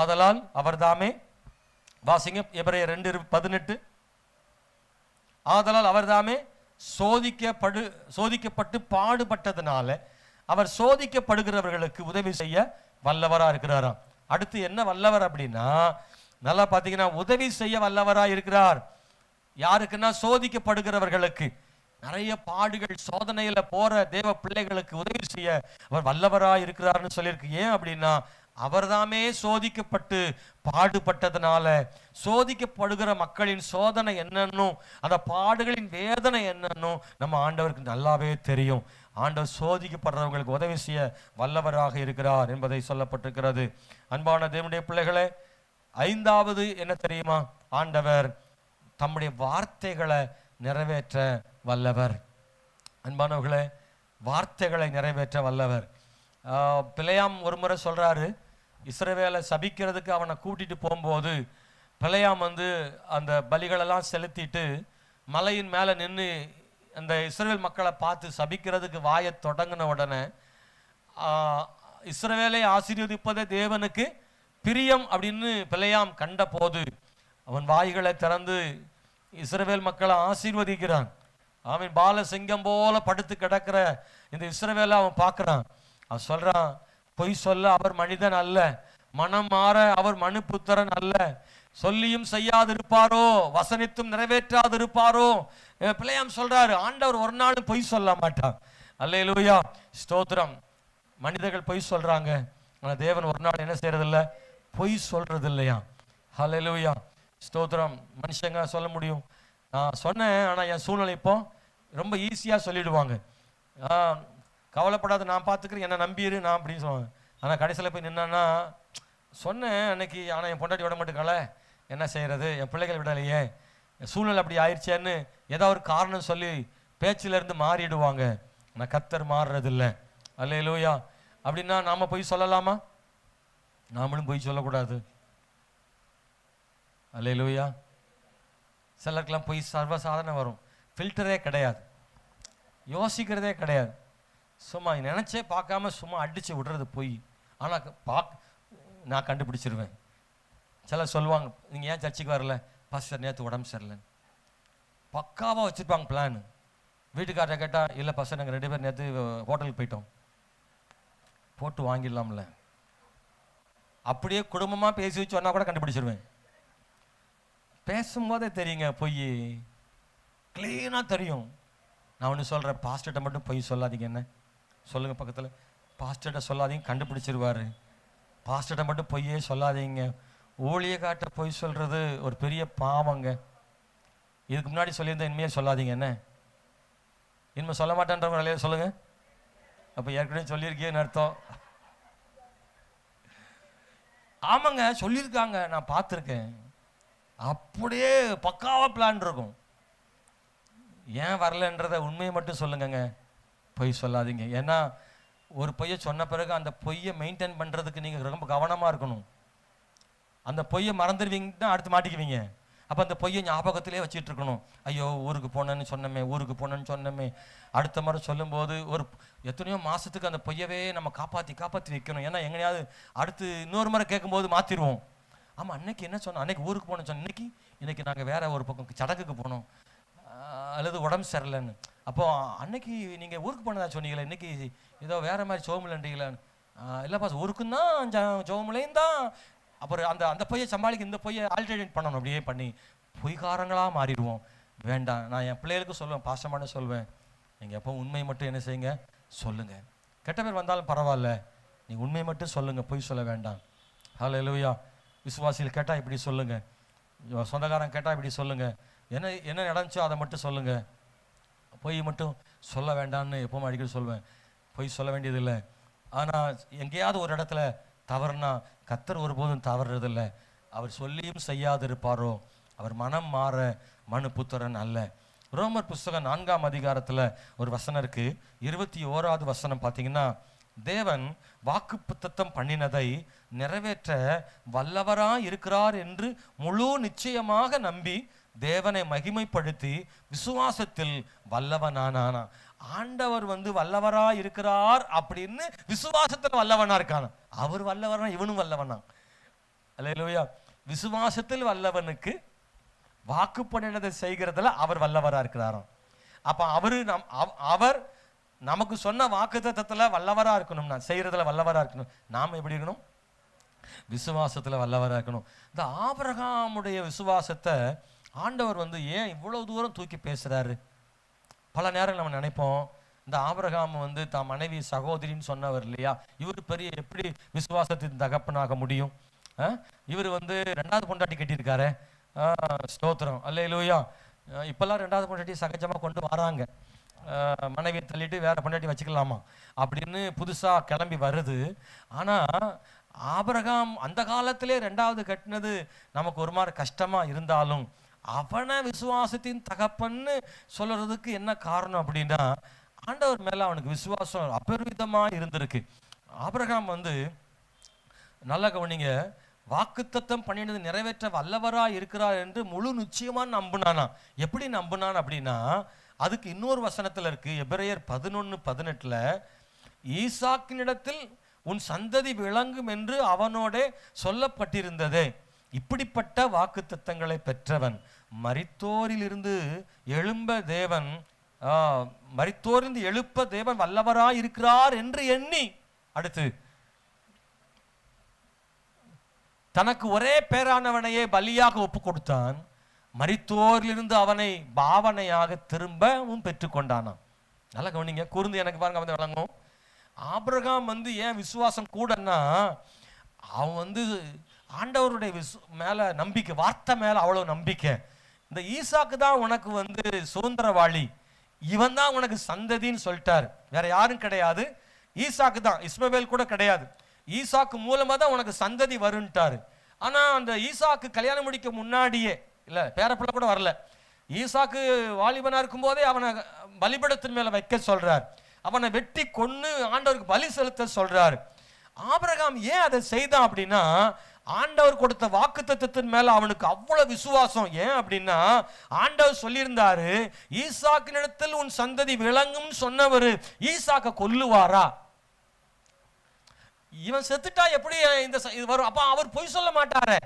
ஆதலால் அவர் தாமே, வாசிங்க எபிரேயர் 2:18. ஆதலால் அவர் தாமே சோதிக்கப்பட்டு பாடுபட்டதுனால அவர் சோதிக்கப்படுகிறவர்களுக்கு உதவி செய்ய வல்லவரா இருக்கிறாராம். அடுத்து என்ன வல்லவர் அப்படின்னா, நல்லா பார்த்தீங்கன்னா உதவி செய்ய வல்லவரா இருக்கிறார். யாருக்குன்னா சோதிக்கப்படுகிறவர்களுக்கு. நிறைய பாடுகள் சோதனையில போற தேவ பிள்ளைகளுக்கு உதவி செய்ய அவர் வல்லவரா இருக்கிறார்னு சொல்லியிருக்கு. ஏன் அப்படின்னா, அவர் தாமே சோதிக்கப்பட்டு பாடுபட்டதுனால சோதிக்கப்படுகிற மக்களின் சோதனை என்னன்னும் அந்த பாடுகளின் வேதனை என்னன்னும் நம்ம ஆண்டவருக்கு நல்லாவே தெரியும். ஆண்டவர் சோதிக்கப்படுறவங்களுக்கு உதவி செய்ய வல்லவராக இருக்கிறார் என்பதை சொல்லப்பட்டிருக்கிறது. அன்பான தேவனுடைய பிள்ளைகளே, 5வது என்ன தெரியுமா? ஆண்டவர் தம்முடைய வார்த்தைகளை நிறைவேற்ற வல்லவர். அன்பானவர்களே, வார்த்தைகளை நிறைவேற்ற வல்லவர். பிலேயாம் ஒரு முறை சொல்றாரு, இஸ்ரவேலை சபிக்கிறதுக்கு அவனை கூட்டிட்டு போகும்போது பிலேயாம் அந்த பலிகளெல்லாம் செலுத்திட்டு மலையின் மேலே நின்று அந்த இஸ்ரவேல் மக்களை பார்த்து சபிக்கிறதுக்கு வாயை தொடங்கின உடனே, இஸ்ரவேலை ஆசீர்வதிப்பதே தேவனுக்கு பிரியம் அப்படின்னு பிலேயாம் கண்ட போது அவன் வாய்களை திறந்து இஸ்ரவேல் மக்களை ஆசீர்வதிக்கிறான். அவன் பால சிங்கம் போல படுத்து கிடக்கிற இந்த இஸ்ரவேலை அவன் பார்க்கிறான். அவன் சொல்றான், பொய் சொல்ல அவர் மனிதன் அல்ல, மனம் மாற அவர் மனுபுத்திரன் அல்ல, சொல்லியும் செய்யாதிருப்பாரோ, வசனித்தும் நிறைவேற்றாதிருப்பாரோ. பிள்ளையாம் சொல்றாரு, ஆண்டவர் ஒரு நாளும் பொய் சொல்ல மாட்டான். அல்லேலூயா, ஸ்தோத்திரம். மனிதர்கள் பொய் சொல்றாங்க, ஆனா தேவன் ஒரு நாள் என்ன செய்யறது இல்ல? பொய் சொல்றது இல்லையா? அல்லேலூயா, ஸ்தோத்திரம். மனுஷங்க சொல்ல முடியும், நான் சொன்னேன் ஆனா என் சூழ்நிலை இப்போ ரொம்ப ஈஸியா சொல்லிடுவாங்க. கவலைப்படாத, நான் பார்த்துக்கிறேன், என்னை நம்பிடு நான் அப்படின்னு சொல்லுவாங்க. ஆனால் கடைசியில் போய் நின்னா, சொன்னேன் அன்னைக்கு, ஆனால் என் பொண்டாட்டி விட மாட்டேங்கல, என்ன செய்யறது, என் பிள்ளைகள் விடலையே, சூழ்நிலை அப்படி ஆயிடுச்சேன்னு ஏதாவது ஒரு காரணம் சொல்லி பேச்சிலேருந்து மாறிடுவாங்க. ஆனால் கர்த்தர் மாறுறதில்லை. அல்லேலூயா. அப்படின்னா நாம் போய் சொல்லலாமா? நாமளும் போய் சொல்லக்கூடாது. அல்லேலூயா. சிலருக்கெல்லாம் போய் சர்வசாதாரணம் வரும், ஃபில்டரே கிடையாது, யோசிக்கிறதே கிடையாது, சும்மா நினச்சே பார்க்காம சும்மா அடித்து விடுறது போய். ஆனால் நான் கண்டுபிடிச்சிருவேன். சிலர் சொல்லுவாங்க, நீங்கள் ஏன் சர்ச்சுக்கு வரல? பாஸ்டர் நேற்று உடம்பு சரியில்லைன்னு. பக்காவாக வச்சுருப்பாங்க பிளான். வீட்டுக்காரரை கேட்டால், இல்லை பாஸ்டர் நாங்கள் 2 பேர் நேற்று ஹோட்டலுக்கு போயிட்டோம். போட்டு வாங்கிடலாம்ல. அப்படியே குடும்பமாக பேசி வச்சு சொன்னால் கூட கண்டுபிடிச்சிருவேன். பேசும்போதே தெரியுங்க, பொய் கிளீனாக தெரியும். நான் ஒன்று சொல்கிறேன், பாஸ்டர்கிட்ட மட்டும் பொய் சொல்லாதீங்க. என்ன சொல்லுங்கள் பக்கத்தில், பாஸ்டர்கிட்ட சொல்லாதீங்க, கண்டுபிடிச்சிருவாரு. பாஸ்டர்கிட்ட மட்டும் பொய்யே சொல்லாதீங்க. ஊழியக்காட்ட பொய் சொல்கிறது ஒரு பெரிய பாவங்க. இதுக்கு முன்னாடி சொல்லியிருந்தேன், இனிமேல் சொல்லாதீங்க. என்ன இனிமேல் சொல்ல மாட்டேன்றவங்க நிலையில சொல்லுங்கள். அப்போ ஏற்கனவே சொல்லியிருக்கேன்னு அர்த்தம். ஆமாங்க, சொல்லியிருக்காங்க, நான் பார்த்துருக்கேன். அப்படியே பக்காவாக பிளான் இருக்கும். ஏன் வரலன்றதை உண்மையை மட்டும் சொல்லுங்கங்க, பொய் சொல்லாதீங்க. ஏன்னா ஒரு பொய்யை சொன்ன பிறகு அந்த பொய்யை மெயின்டைன் பண்ணுறதுக்கு நீங்கள் ரொம்ப கவனமாக இருக்கணும். அந்த பொய்யை மறந்துடுவீங்கன்னா அடுத்து மாட்டிக்குவீங்க. அப்போ அந்த பொய்யை ஞாபகத்திலே வச்சுட்டு இருக்கணும். ஐயோ ஊருக்கு போனேன்னு சொன்னமே, அடுத்த முறை சொல்லும்போது ஒரு எத்தனையோ மாதத்துக்கு அந்த பொய்யவே நம்ம காப்பாற்றி வைக்கணும். ஏன்னா எங்கேயாவது அடுத்து இன்னொரு முறை கேட்கும்போது மாற்றிடுவோம். ஆமாம், அன்னைக்கு என்ன சொன்னோம், அன்னைக்கு ஊருக்கு போனோன்னு சொன்னோம், இன்னைக்கு நாங்கள் வேற ஒரு பக்கம் சடங்குக்கு போனோம், அல்லது உடம்பு சரியில்லைன்னு. அப்போ அன்னைக்கு நீங்கள் ஊருக்கு போனதா சொன்னீங்களே, இன்னைக்கு ஏதோ வேற மாதிரி சோமுலன்றீங்களான்னு. இல்லைப்பா, ஊருக்கும் தான் சோமுலையும் தான். அப்புறம் அந்த பொய்யை சமாளிக்க இந்த பொய்யை ஆல்டர்னேட் பண்ணணும். அப்படியே பண்ணி பொய்காரங்களாக மாறிடுவோம். வேண்டாம். நான் என் பிள்ளைகளுக்கும் சொல்லுவேன், பாசமான சொல்வேன், நீங்கள் எப்போ உண்மையை மட்டும் என்ன செய்யுங்க, சொல்லுங்கள். கெட்ட பேர் வந்தாலும் பரவாயில்ல, நீங்கள் உண்மையை மட்டும் சொல்லுங்கள், பொய் சொல்ல வேண்டாம். ஹல்லேலூயா. விசுவாசிகள் கேட்டால் இப்படி சொல்லுங்கள், சொந்தக்காரன் கேட்டால் இப்படி சொல்லுங்கள், என்ன என்ன நடந்துச்சோ அதை மட்டும் சொல்லுங்க, பொய் மட்டும் சொல்ல வேண்டாம்னு எப்பவும் அடிக்கடி சொல்வேன். பொய் சொல்ல வேண்டியதில்லை. ஆனால் எங்கேயாவது ஒரு இடத்துல தவறுனா கர்த்தர் ஒருபோதும் தவறுறதில்லை. அவர் சொல்லியும் செய்யாதிருப்பாரோ அவர் மனம் மாற மனுபுத்திரன் அல்ல. ரோமர் புஸ்தகம் 4ஆம் அதிகாரத்தில் ஒரு வசனம் இருக்கு. 21வது வசனம் பார்த்தீங்கன்னா, தேவன் வாக்குத்தத்தம் பண்ணினதை நிறைவேற்ற வல்லவராய் இருக்கிறார் என்று முழு நிச்சயமாக நம்பி தேவனை மகிமைப்படுத்தி விசுவாசத்தில் வல்லவனானானா. ஆண்டவர் வல்லவராய் இருக்கிறார் அப்படின்னு விசுவாசத்தில் வல்லவனா இருக்கான. அவர் வல்லவனா, இவனும் வல்லவனா. அல்லேலூயா. விசுவாசத்தில் வல்லவனுக்கு வாக்கு பண்ணினதை செய்கிறதுல அவர் வல்லவரா இருக்கிறாராம். அப்ப அவர் நமக்கு சொன்ன வாக்குத்தத்தத்துல வல்லவரா இருக்கணும்னா, செய்யறதுல வல்லவரா இருக்கணும். நாம எப்படி இருக்கணும்? விசுவாசத்துல வல்லவரா இருக்கணும். இந்த ஆபிரகாமுடைய விசுவாசத்தை ஆண்டவர் ஏன் இவ்வளவு தூரம் தூக்கி பேசுறாரு? பல நேரம் நம்ம நினைப்போம், இந்த ஆபிரகாம் தான் மனைவி சகோதரின்னு சொன்னவர் இல்லையா, இவர் பெரிய எப்படி விசுவாசத்தின் தகப்பனாக முடியும்? இவர் 2வது பொண்டாட்டி கட்டியிருக்காரு. ஸ்தோத்திரம், அல்லேலூயா. இப்பெல்லாம் 2வது பொண்டாட்டி சகஜமா கொண்டு வராங்க. மனைவியை தள்ளிட்டு வேற பொண்டாட்டி வச்சுக்கலாமா அப்படின்னு புதுசா கிளம்பி வருது. ஆனா ஆபிரகாம் அந்த காலத்திலே 2வது கட்டினது நமக்கு ஒரு மாதிரி கஷ்டமா இருந்தாலும் அவனை விசுவாசத்தின் தகப்பன்னு சொல்றதுக்கு என்ன காரணம் அப்படின்னா, ஆண்டவர் மேல அவனுக்கு விசுவாசம் அபரிவிதமா இருந்திருக்கு. ஆபிரகாம் நல்ல கவனிங்க, வாக்குத்தத்தம் பண்ணினது நிறைவேற்ற வல்லவரா இருக்கிறார் என்று முழு நிச்சயமா நம்பினானா. எப்படி நம்பினான் அப்படின்னா, அதுக்கு இன்னொரு வசனத்துல இருக்கு. எபிரேயர் 11:18, ஈசாக்கினிடத்தில் உன் சந்ததி விளங்கும் என்று அவனோட சொல்லப்பட்டிருந்ததே. இப்படிப்பட்ட வாக்குத்தத்தங்களை பெற்றவன் மரித்தோரிலிருந்து எழுப்ப தேவன் வல்லவராய் இருக்கிறார் என்று எண்ணி, அடுத்து தனக்கு ஒரே பேரானவனையே பலியாக ஒப்பு கொடுத்தான். மரித்தோரிலிருந்து அவனை பாவனையாக திரும்பவும் பெற்றுக்கொண்டானாம். நல்லா கவனிங்க, கூர்ந்து எனக்கு பாருங்க விளங்கும். ஆபிரகாம் ஏன் விசுவாசம் கூடன்னா, அவன் ஆண்டவருடைய மேல நம்பிக்கை, வார்த்தை மேல அவ்வளவு நம்பிக்கை. இந்த ஈசாக்கு தான் உனக்கு சுதந்திரவாளி, இவன் தான் உனக்கு சந்ததின்னு சொல்லிட்டார். வேற யாரும் கிடையாது, ஈசாக்கு தான். இஸ்மவேல் கூட கிடையாது. ஈசாக்கு மூலமா தான் உனக்கு சந்ததி வருன்ட்டாரு. ஆனா அந்த ஈசாக்கு கல்யாணம் முடிக்க முன்னாடியே, இல்ல பேரப்பிள்ளை கூட வரல, ஈசாக்கு வாலிபனா இருக்கும் போதே அவனை பலிபீடத்தின் மேல வைக்க சொல்றார். அவனை வெட்டி கொன்னு ஆண்டவருக்கு பலி செலுத்த சொல்றாரு. ஆபிரகாம் ஏன் அதை செய்தான் அப்படின்னா, ஆண்டவர் கொடுத்த வாக்குத்தத்தத்தின் மேல அவனுக்கு அவ்வளவு விசுவாசம். ஏன் அப்படின்னா, ஆண்டவர் சொல்லியிருந்தாரு, ஈசாக்கினிடத்தில் உன் சந்ததி விளங்கும் சொன்னவர் ஈசாக்க கொல்லுவாரா? இவன் செத்துட்டா எப்படி இது வரும்? அப்ப அவர் பொய் சொல்ல மாட்டாரு.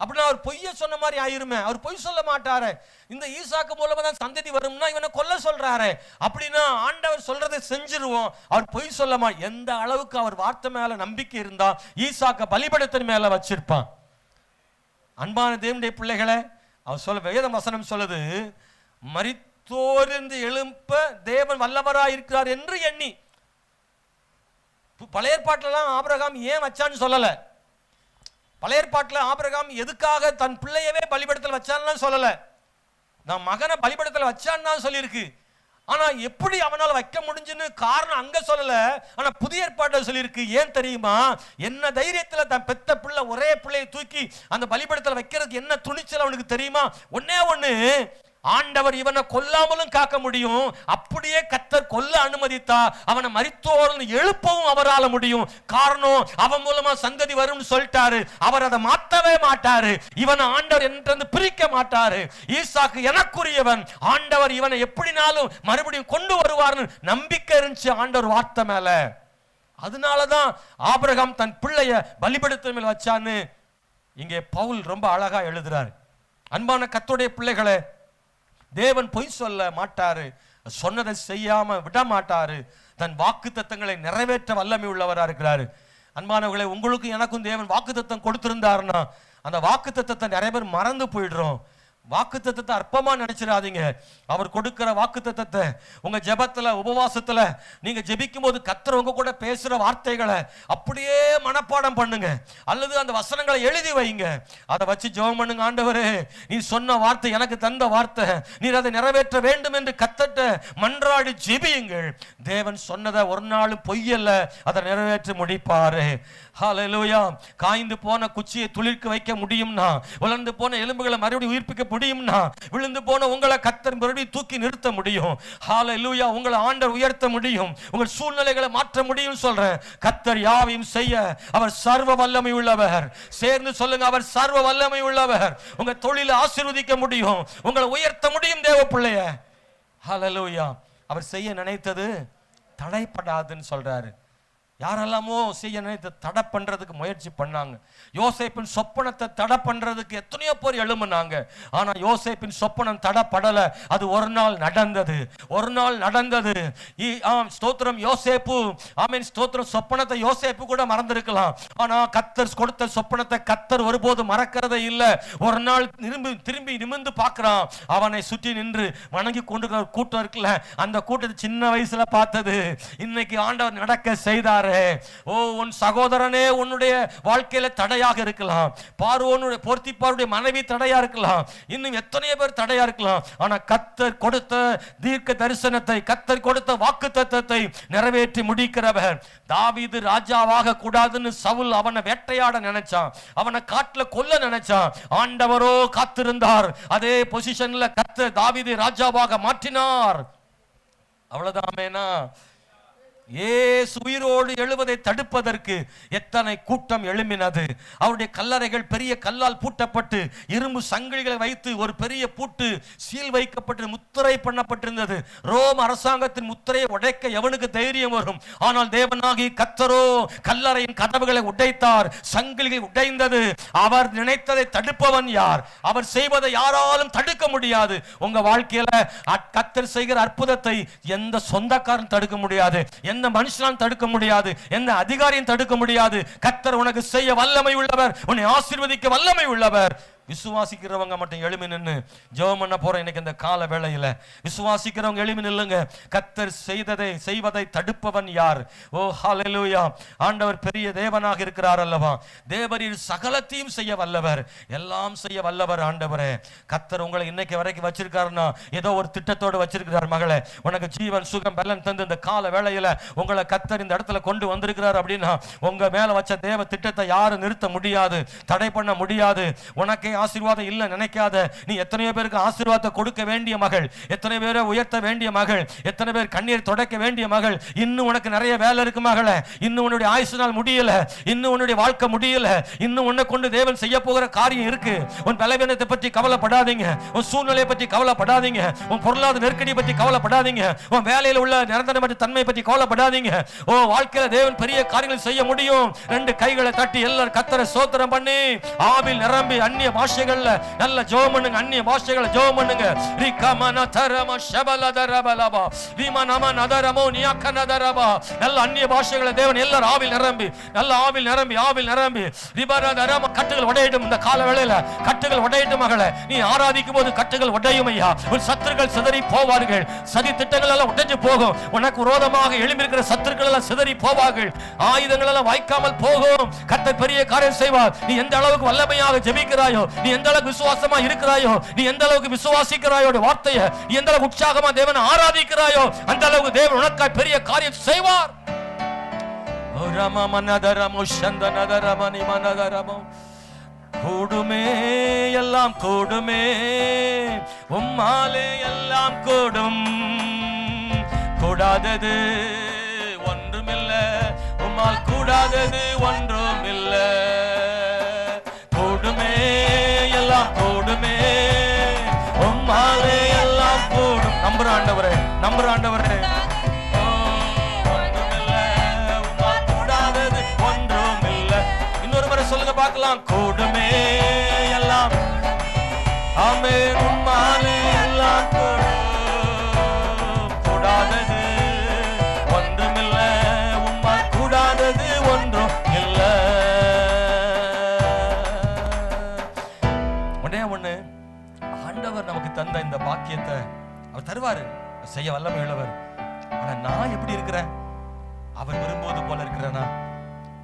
அப்படின்னா அவர் பொய்ய சொன்ன மாதிரி ஆயிருமே. அவர் பொய் சொல்ல மாட்டாரு. இந்த ஈசாக்கு மூலமா தான் சந்ததி வரும்னா இவனை கொல்ல சொல்றாரு. அப்படின்னா ஆண்டவர் சொல்றதை செஞ்சிருவோம், அவர் பொய் சொல்ல எந்த அளவுக்கு அவர் வார்த்தை மேல நம்பிக்கை இருந்தா ஈசாக்க பலிபீடத்தின் மேல வச்சிருப்பான். அன்பான தேவனுடைய பிள்ளைகளை, அவர் சொல்ல வேத வசனம் சொல்லுது, மரித்தோரிலிருந்து எழுப்ப தேவன் வல்லவராய் இருக்கிறார் என்று எண்ணி. பழைய ஏற்பாட்டிலாம் ஆபிரகாம் ஏன் வச்சான்னு சொல்லல. பழைய ஏற்பாட்டில் ஆபிரகாம் எதுக்காக தன் பிள்ளையவே பலிபீடத்தில் வச்சான்னு சொல்லல. நான் மகனை பலிபீடத்தில் வச்சான்னு தான் சொல்லியிருக்கு. ஆனா எப்படி அவனால் வைக்க முடிஞ்சுன்னு காரணம் அங்க சொல்லல. ஆனா புதிய ஏற்பாட்டில் சொல்லியிருக்கு. ஏன் தெரியுமா? என்ன தைரியத்தில் தன் பெத்த பிள்ளை, ஒரே பிள்ளையை தூக்கி அந்த பலிபீடத்தில் வைக்கிறதுக்கு என்ன துணிச்சல் அவனுக்கு தெரியுமா? ஒன்னே ஒண்ணு, ஆண்டவர் இவனை கொல்லாமலும் காக்க முடியும். அப்படியே கர்த்தர் கொல்ல அனுமதித்தா அவனை மரித்தோர்ந்து எழுப்பவும் அவரால் முடியும். காரணம், அவன் மூலமா சந்ததி வரும்னு சொல்லிட்டாரு. அவர் அதை மாற்றவே மாட்டாரு. இவனை ஆண்டவர் என்று பிரிக்க மாட்டாரு. ஈசாக்கு எனக்குரியவன், ஆண்டவர் இவனை எப்படினாலும் மறுபடியும் கொண்டு வருவார்னு நம்பிக்கை இருந்துச்சு ஆண்டவர் வார்த்தை மேல. அதனாலதான் ஆபிரகாம் தன் பிள்ளைய பலிபீடத்தின் மேல் வச்சான்னு இங்கே பவுல் ரொம்ப அழகா எழுதுறாரு. அன்பான கர்த்தருடைய பிள்ளைகளே, தேவன் பொய் சொல்ல மாட்டாரு, சொன்னதை செய்யாம விட மாட்டாரு. தன் வாக்குத்தத்தங்களை நிறைவேற்ற வல்லமை உள்ளவரா இருக்கிறாரு. அன்பானவர்களே, உங்களுக்கும் எனக்கும் தேவன் வாக்குத்தத்தம் கொடுத்திருந்தாருன்னா அந்த வாக்குத்தத்தத்தை நிறைய பேர் மறந்து போயிடுறோம். வாக்குத்தத்தத்தை அற்பமா நினைச்சிடாதீங்க. அவர் கொடுக்கிற வாக்குத்தத்தத்தை உங்க ஜெபத்துல உபவாசத்துல நீங்க ஜெபிக்கும் போது கர்த்தர் உங்க கூட பேசுற வார்த்தைகளை அப்படியே மனப்பாடம் பண்ணுங்க, அல்லது அந்த வசனங்களை எழுதி வைங்க. அதை வச்சு ஜெபம் பண்ணுங்க. ஆண்டவரே, நீ சொன்ன வார்த்தை எனக்கு தந்த வார்த்தை, நீர் அதை நிறைவேற்ற வேண்டும் என்று கர்த்தர்ட்ட மன்றாடி ஜெபியுங்கள். தேவன் சொன்னதை ஒரு நாள் பொய்யல்ல, அதை நிறைவேற்றி முடிப்பாரு. ஹல்லேலூயா. காய்ந்து போன குச்சியை துளிர்க்க வைக்க முடியும்னா, உலர்ந்து போன எலும்புகளை மறுபடியும் உயிர்ப்பிக்க முடியும்னா, விழுந்து போன உங்களை கர்த்தர் மறுபடியும் தூக்கி நிறுத்த முடியும். ஹல்லேலூயா. உங்களை ஆண்டவர் உயர்த்த முடியும், உங்கள் சூழ்நிலைகளை மாற்ற முடியும். சொல்றேன், கர்த்தர் யாவையும் செய்ய அவர் சர்வ வல்லமை உள்ளவர். சேர்ந்து சொல்லுங்க, அவர் சர்வ வல்லமை உள்ளவர். உங்க தொழிலை ஆசீர்வதிக்க முடியும், உங்களை உயர்த்த முடியும் தேவ பிள்ளைய. ஹல்லேலூயா. அவர் செய்ய நினைத்தது தடைப்படாதுன்னு சொல்றாரு. யாரெல்லாமோ செய்ய நினைத்து தடை பண்றதுக்கு முயற்சி பண்ணாங்க. யோசேப்பின் சொப்பனத்தை தடை பண்றதுக்கு எத்தனையோ பேர் எழும்புனாங்க. ஆனா யோசேப்பின் சொப்பனம் தடைப்படல. அது ஒரு நாள் நடந்தது, ஒரு நாள் நடந்தது. ஸ்தோத்திரம். யோசேப்பு, ஆமென், ஸ்தோத்திரம். சொப்பனத்தை யோசேப்பு கூட மறந்திருக்கலாம். ஆனா கர்த்தர் கொடுத்த சொப்பனத்தை கர்த்தர் ஒருபோது மறக்கிறதே இல்லை. ஒரு நாள் திரும்பி நிமிர்ந்து பார்க்கிறான். அவனை சுற்றி நின்று வணங்கி கொண்டு கூட்டம் இருக்குல்ல, அந்த கூட்டத்தை சின்ன வயசுல பார்த்தது இன்னைக்கு ஆண்டவர் நடக்க செய்தார். ஓ, உன் சகோதரனே உன்னுடைய வாழ்க்கையில தடையாக இருக்கலாம். பார்வோனுடைய போர்த்திபாருடைய மனைவி தடையா இருக்கலாம். இன்னும் எத்தனையோ பேர் தடையா இருக்கலாம். ஆனா கர்த்தர் கொடுத்த தீர்க்க தரிசனத்தை, கர்த்தர் கொடுத்த வாக்குத்தத்தத்தை நிறைவேற்றி முடிக்கிறவர். தாவீது ராஜாவாக கூடாதுன்னு சவுல் அவனை வேட்டையாட நினைச்சான், அவனை காட்டுல கொல்ல நினைச்சான். ஆண்டவரோ காத்திருந்தார். அதே பொசிஷன்ல கர்த்தர் தாவீதை ராஜாவாக மாற்றினார். அவ்வளவுதாமேனா? இயேசு உயிரோடு எழுவதை தடுப்பதற்கு எத்தனை கூட்டம் எழும்பினது. அவருடைய கல்லறைகள் பெரிய கல்லால் பூட்டப்பட்டு இரும்பு சங்கிலிகளை வைத்து ஒரு பெரிய பூட்டு சீல் வைக்கப்பட்டு முத்திரை பண்ணப்பட்டிருந்தது. ரோம் அரசாங்கத்தின் முத்திரையை உடைக்க எவனுக்கு தைரியம் வரும்? ஆனால் தேவனாகி கர்த்தரோ கல்லறையின் கதவுகளை உடைத்தார், சங்கிலிகள் உடைந்தது. அவர் நினைத்ததை தடுப்பவன் யார்? அவர் செய்வதை யாராலும் தடுக்க முடியாது. உங்க வாழ்க்கையில கர்த்தர் செய்கிற அற்புதத்தை எந்த சொந்தக்காரன் தடுக்க முடியாது, எந்த மனுஷனாலும் தடுக்க முடியாது, எந்த அதிகாரியும் தடுக்க முடியாது. கர்த்தர் உனக்கு செய்ய வல்லமை உள்ளவர், உன்னை ஆசீர்வதிக்க வல்லமை உள்ளவர். விசுவாசிக்கிறவங்க மட்டும் எழுமி நின்று ஜெபம் பண்ண போறோம். இன்னைக்கு இந்த கால வேளையில விசுவாசிக்கிறவங்க எழுமி நில்லுங்க. கர்த்தர் செய்வதை தடுப்பவன் யார்? ஓ ஹல்லேலூயா. ஆண்டவர் பெரிய தேவனாக இருக்கிறார் அல்லவா? தேவரீர் சகலத்தையும் செய்ய வல்லவர், எல்லாம் செய்ய வல்லவர். ஆண்டவரே, கர்த்தர் உங்களை இன்னைக்கு வரைக்கும் வச்சிருக்காருன்னா ஏதோ ஒரு திட்டத்தோடு வச்சிருக்கிறார். மகளே, உனக்கு ஜீவன் சுகம் பலன் தந்து இந்த கால வேளையில உங்களை கர்த்தர் இந்த இடத்துல கொண்டு வந்திருக்கிறார் அப்படின்னா உங்க மேல வச்ச தேவ திட்டத்தை யாரும் நிறுத்த முடியாது, தடை பண்ண முடியாது. உனக்கு ஆசீர்வாதம் இல்ல நினைக்காத. நீ எத்தனையோ பேருக்கு ஆசீர்வாதத்தை கொடுக்க வேண்டிய மகள், எத்தனை பேரை உயர்த்த வேண்டிய மகள், எத்தனை பேர் கண்ணீர் தொடக்க வேண்டிய மகள். இன்னும் உனக்கு நிறைய வேலை இருக்கு மகளே. இன்னும் உன்னுடைய ஆயுசு நாள் முடியல, இன்னும் உன்னுடைய வாழ்க்கை முடியல. இன்னும் உன்னை கொண்டு தேவன் செய்ய போகிற காரியம் இருக்கு. உன் பலவீனத்தை பற்றி கவலைப்படாதீங்க, உன் சூழ்நிலையை பற்றி கவலைப்படாதீங்க, உன் பொருளாதார நெருக்கடியை பற்றி கவலைப்படாதீங்க, உன் வேலையில் உள்ள நிரந்தரமற்ற தன்மை பற்றி கவலைப்படாதீங்க. ஓ, வாழ்க்கையில தேவன் பெரிய காரியங்கள் செய்ய முடியும். ரெண்டு கைகளை தட்டி எல்லாரும் கர்த்தரை ஸ்தோத்திரம் பண்ணி ஆவியில் நிரம்பி அந்நிய பாஷைகள்ல நல்ல ஜெபம் பண்ணுங்க. அந்நிய பாஷைகளை ஜெபம் பண்ணுங்க. ரிகமன தரம ஷபலதரபலபா விமனம நதரமோ நியக்கனதரபா. நல்ல அந்நிய பாஷைகளை தேவன் எல்லாரும் ஆவியில் நிரம்பி, நல்ல ஆவியில் நிரம்பி ரிபரதரம. கட்டுகள் உடையட்டும். இந்த கால வேளையில கட்டுகள் உடையட்டும் மகளே. நீ ஆராதிக்கும் போது கட்டுகள் உடையும் ஐயா. உன் சத்துருக்கள் சிதறி போவார்கள். சதி திட்டங்கள் எல்லாம் உடைஞ்சு போகும். உனக்கு விரோதமாக எழும்பியிருக்கிற சத்துருக்கள் எல்லாம் சிதறி போவார்கள். ஆயுதங்கள் எல்லாம் வாய்க்காமல் போகும். கர்த்தர் பெரிய காரியம் செய்வார். நீ எந்த அளவுக்கு வல்லமையாக ஜெபிக்கிறாயோ, நீ எந்த அளவுக்கு விசுவாசமா இருக்கிறாயோ, நீ எந்த அளவுக்கு விசுவாசிக்கிறாயோ வார்த்தையை, நீ எந்த அளவுக்கு உற்சாகமா தேவனை ஆராதிக்கிறாயோ அந்த அளவுக்கு தேவன் உனக்காய் பெரிய காரியம் செய்வார். கூடுமே எல்லாம் கூடுமே, உம்மாலே எல்லாம் கூடும். கூடாதது ஒன்றுமில்ல, உம்மால் கூடாதது ஒன்றுமில்ல. கூடுமே எல்லாம் கூடுமே, உம்மாலே எல்லாம் கூடும். நம்புற ஆண்டவரே, நம்புற ஆண்டவரே. ஒன்றுமில்ல, உம்மால் கூடாதது ஒன்றுமில்ல. இன்னொரு முறை சொல்லுங்க பார்க்கலாம். கூடுமே எல்லாம், ஆமென், உம்மாலே எல்லாம் கூடும். கூடாதது ஒன்றுமில்ல, உம்மால் கூடாதது ஒன்றும் இல்லை. ஆண்டவர் நமக்கு தந்த இந்த பாக்கியத்தை அவர் தருவாரு, செய்ய வல்லமை உள்ளவர். ஆனா நான் எப்படி இருக்கிறேன்? அவர் விரும்புவது போல இருக்கிறேனா?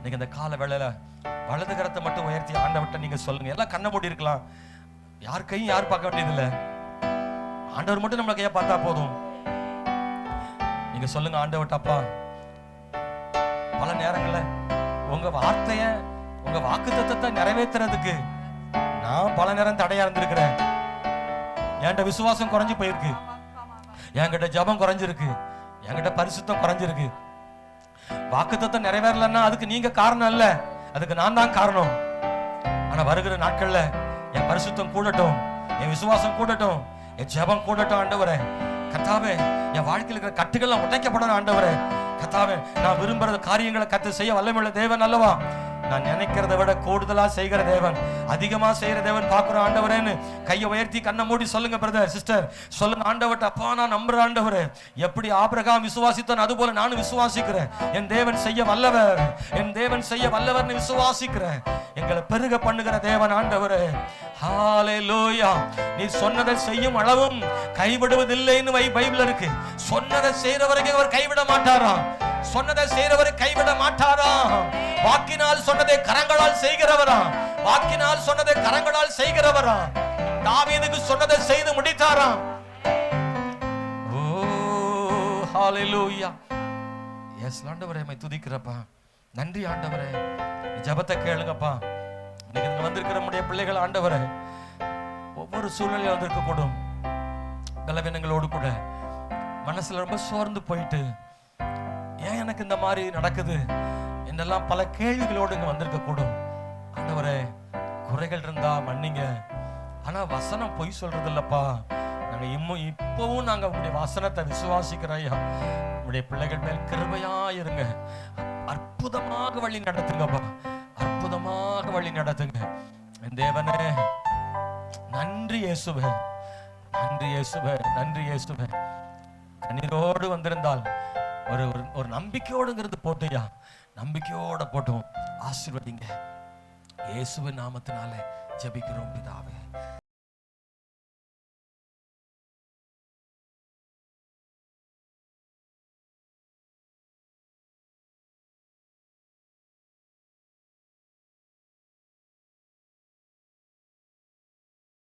நீங்க இந்த கால வேளையில வலது கரத்தை மட்டும் உயர்த்தி ஆண்டவர்கிட்ட நீங்க சொல்லுங்க. எல்லாம் கண்ணை மூடி இருக்கலாம், யார் கையும் யார் பார்க்க வேண்டியது இல்லை, ஆண்டவர் மட்டும் நம்மள கையை பார்த்தா போதும். நீங்க சொல்லுங்க ஆண்டவர்ட்ட, அப்பா பல நேரங்கள்ல உங்க வார்த்தைய உங்க வாக்குத்தத்தத்தை நிறைவேற்றுறதுக்கு நான் பல நேரம் தடையா இருந்திருக்கிறேன். என்கிட்ட விசுவாசம் குறைஞ்சு போயிருக்கு, என்கிட்ட ஜபம் குறைஞ்சிருக்கு, என்கிட்ட பரிசுத்தம் குறைஞ்சிருக்கு. வாக்குத்தத்தம் நிறைவேறலன்னா அதுக்கு நீங்க காரணம் இல்ல, அதுக்கு நான் தான் காரணம். ஆனா வருகிற நாட்கள்ல என் பரிசுத்தம் கூடட்டும், என் விசுவாசம் கூடட்டும், என் ஜபம் கூடட்டும். ஆண்டவரே கர்த்தாவே, என் வாழ்க்கையில் இருக்கிற கட்டுகள் உடைக்கப்படணும். ஆண்டவரே கர்த்தாவே, நான் விரும்புற காரியங்களை கர்த்தர் செய்ய வல்லமையுள்ள தேவன் அல்லவா? நான் நினைக்கிறத விட கூடுதலா செய்கிற தேவன், அதிகமா செய்யற தேவன் பார்க்கிறோம் ஆண்டவரேன்னு கையை உயர்த்தி கண்ணை மூடி சொல்லுங்க பிரதர் சிஸ்டர். சொல்லுங்க ஆண்டவர்ட்ட, அப்பா நான் நம்புறேன் ஆண்டவரே, எப்படி ஆபிரகாம் விசுவாசித்தான் அது போல நானும் விசுவாசிக்கிறேன். என் தேவன் செய்ய வல்லவர், என் தேவன் செய்ய வல்லவர்னு விசுவாசிக்கிறேன். எங்களை பெருக பண்ணுகிற தேவன் ஆண்டவரே. ஹalleluya. நீ சொன்னதை செய்யும் அளவும் கைவிடுவதில்லைன்னு பைபிள் இருக்கு. சொன்னதை செய்றவருக்கு அவர் கைவிட மாட்டாராம், சொன்னதை செய்றவரை கைவிட மாட்டாராம். வாக்கினால் சொன்னதை கரங்களால் செய்கிறவராம், வாக்கினால் சொன்னதை கரங்களால் செய்கிறவராம். தாவீதுக்கு சொன்னதை செய்து முடித்தாராம். ஓ ஹalleluya. எஸ் ஆண்டவரே, மை துதிக்கிறப்பா, நன்றி ஆண்டவரே. ஜெபத்தை கேளுங்கப்பா. இன்னைக்கு இங்க வந்திருக்கிற நம்முடைய பிள்ளைகள் ஆண்டவரே, ஒவ்வொரு சூழ்நிலையும் வந்திருக்க கூடும், பலவீனங்களோடு கூட மனசுல ரொம்ப சோர்ந்து போயிட்டு, ஏன் எனக்கு இந்த மாதிரி நடக்குது என்றெல்லாம் பல கேள்விகளோடு இங்க வந்திருக்க கூடும். ஆண்டவரே குறைகள் இருந்தா மன்னிங்க, ஆனா வசனம் பொய் சொல்றது இல்லப்பா. நாங்க இப்பவும் நாங்க உங்களுடைய வசனத்தை விசுவாசிக்கிறோம். உங்களுடைய பிள்ளைகள் மேல் கிருபையா இருங்க, அற்புதமாக வழி நடத்துங்கப்பா, அற்புதமாக வழி நடத்துங்க. என் தேவனே நன்றி இயேசுவே, நன்றி இயேசுவே, நன்றி இயேசுவே. கண்ணீரோடு வந்திருந்தால் ஒரு நம்பிக்கையோடுங்கிறது போட்டுயா, நம்பிக்கையோட போட்டோம். ஆசீர்வதிங்க இயேசுவின் நாமத்தினாலே ஜெபிக்கிறோம் பிதாவே.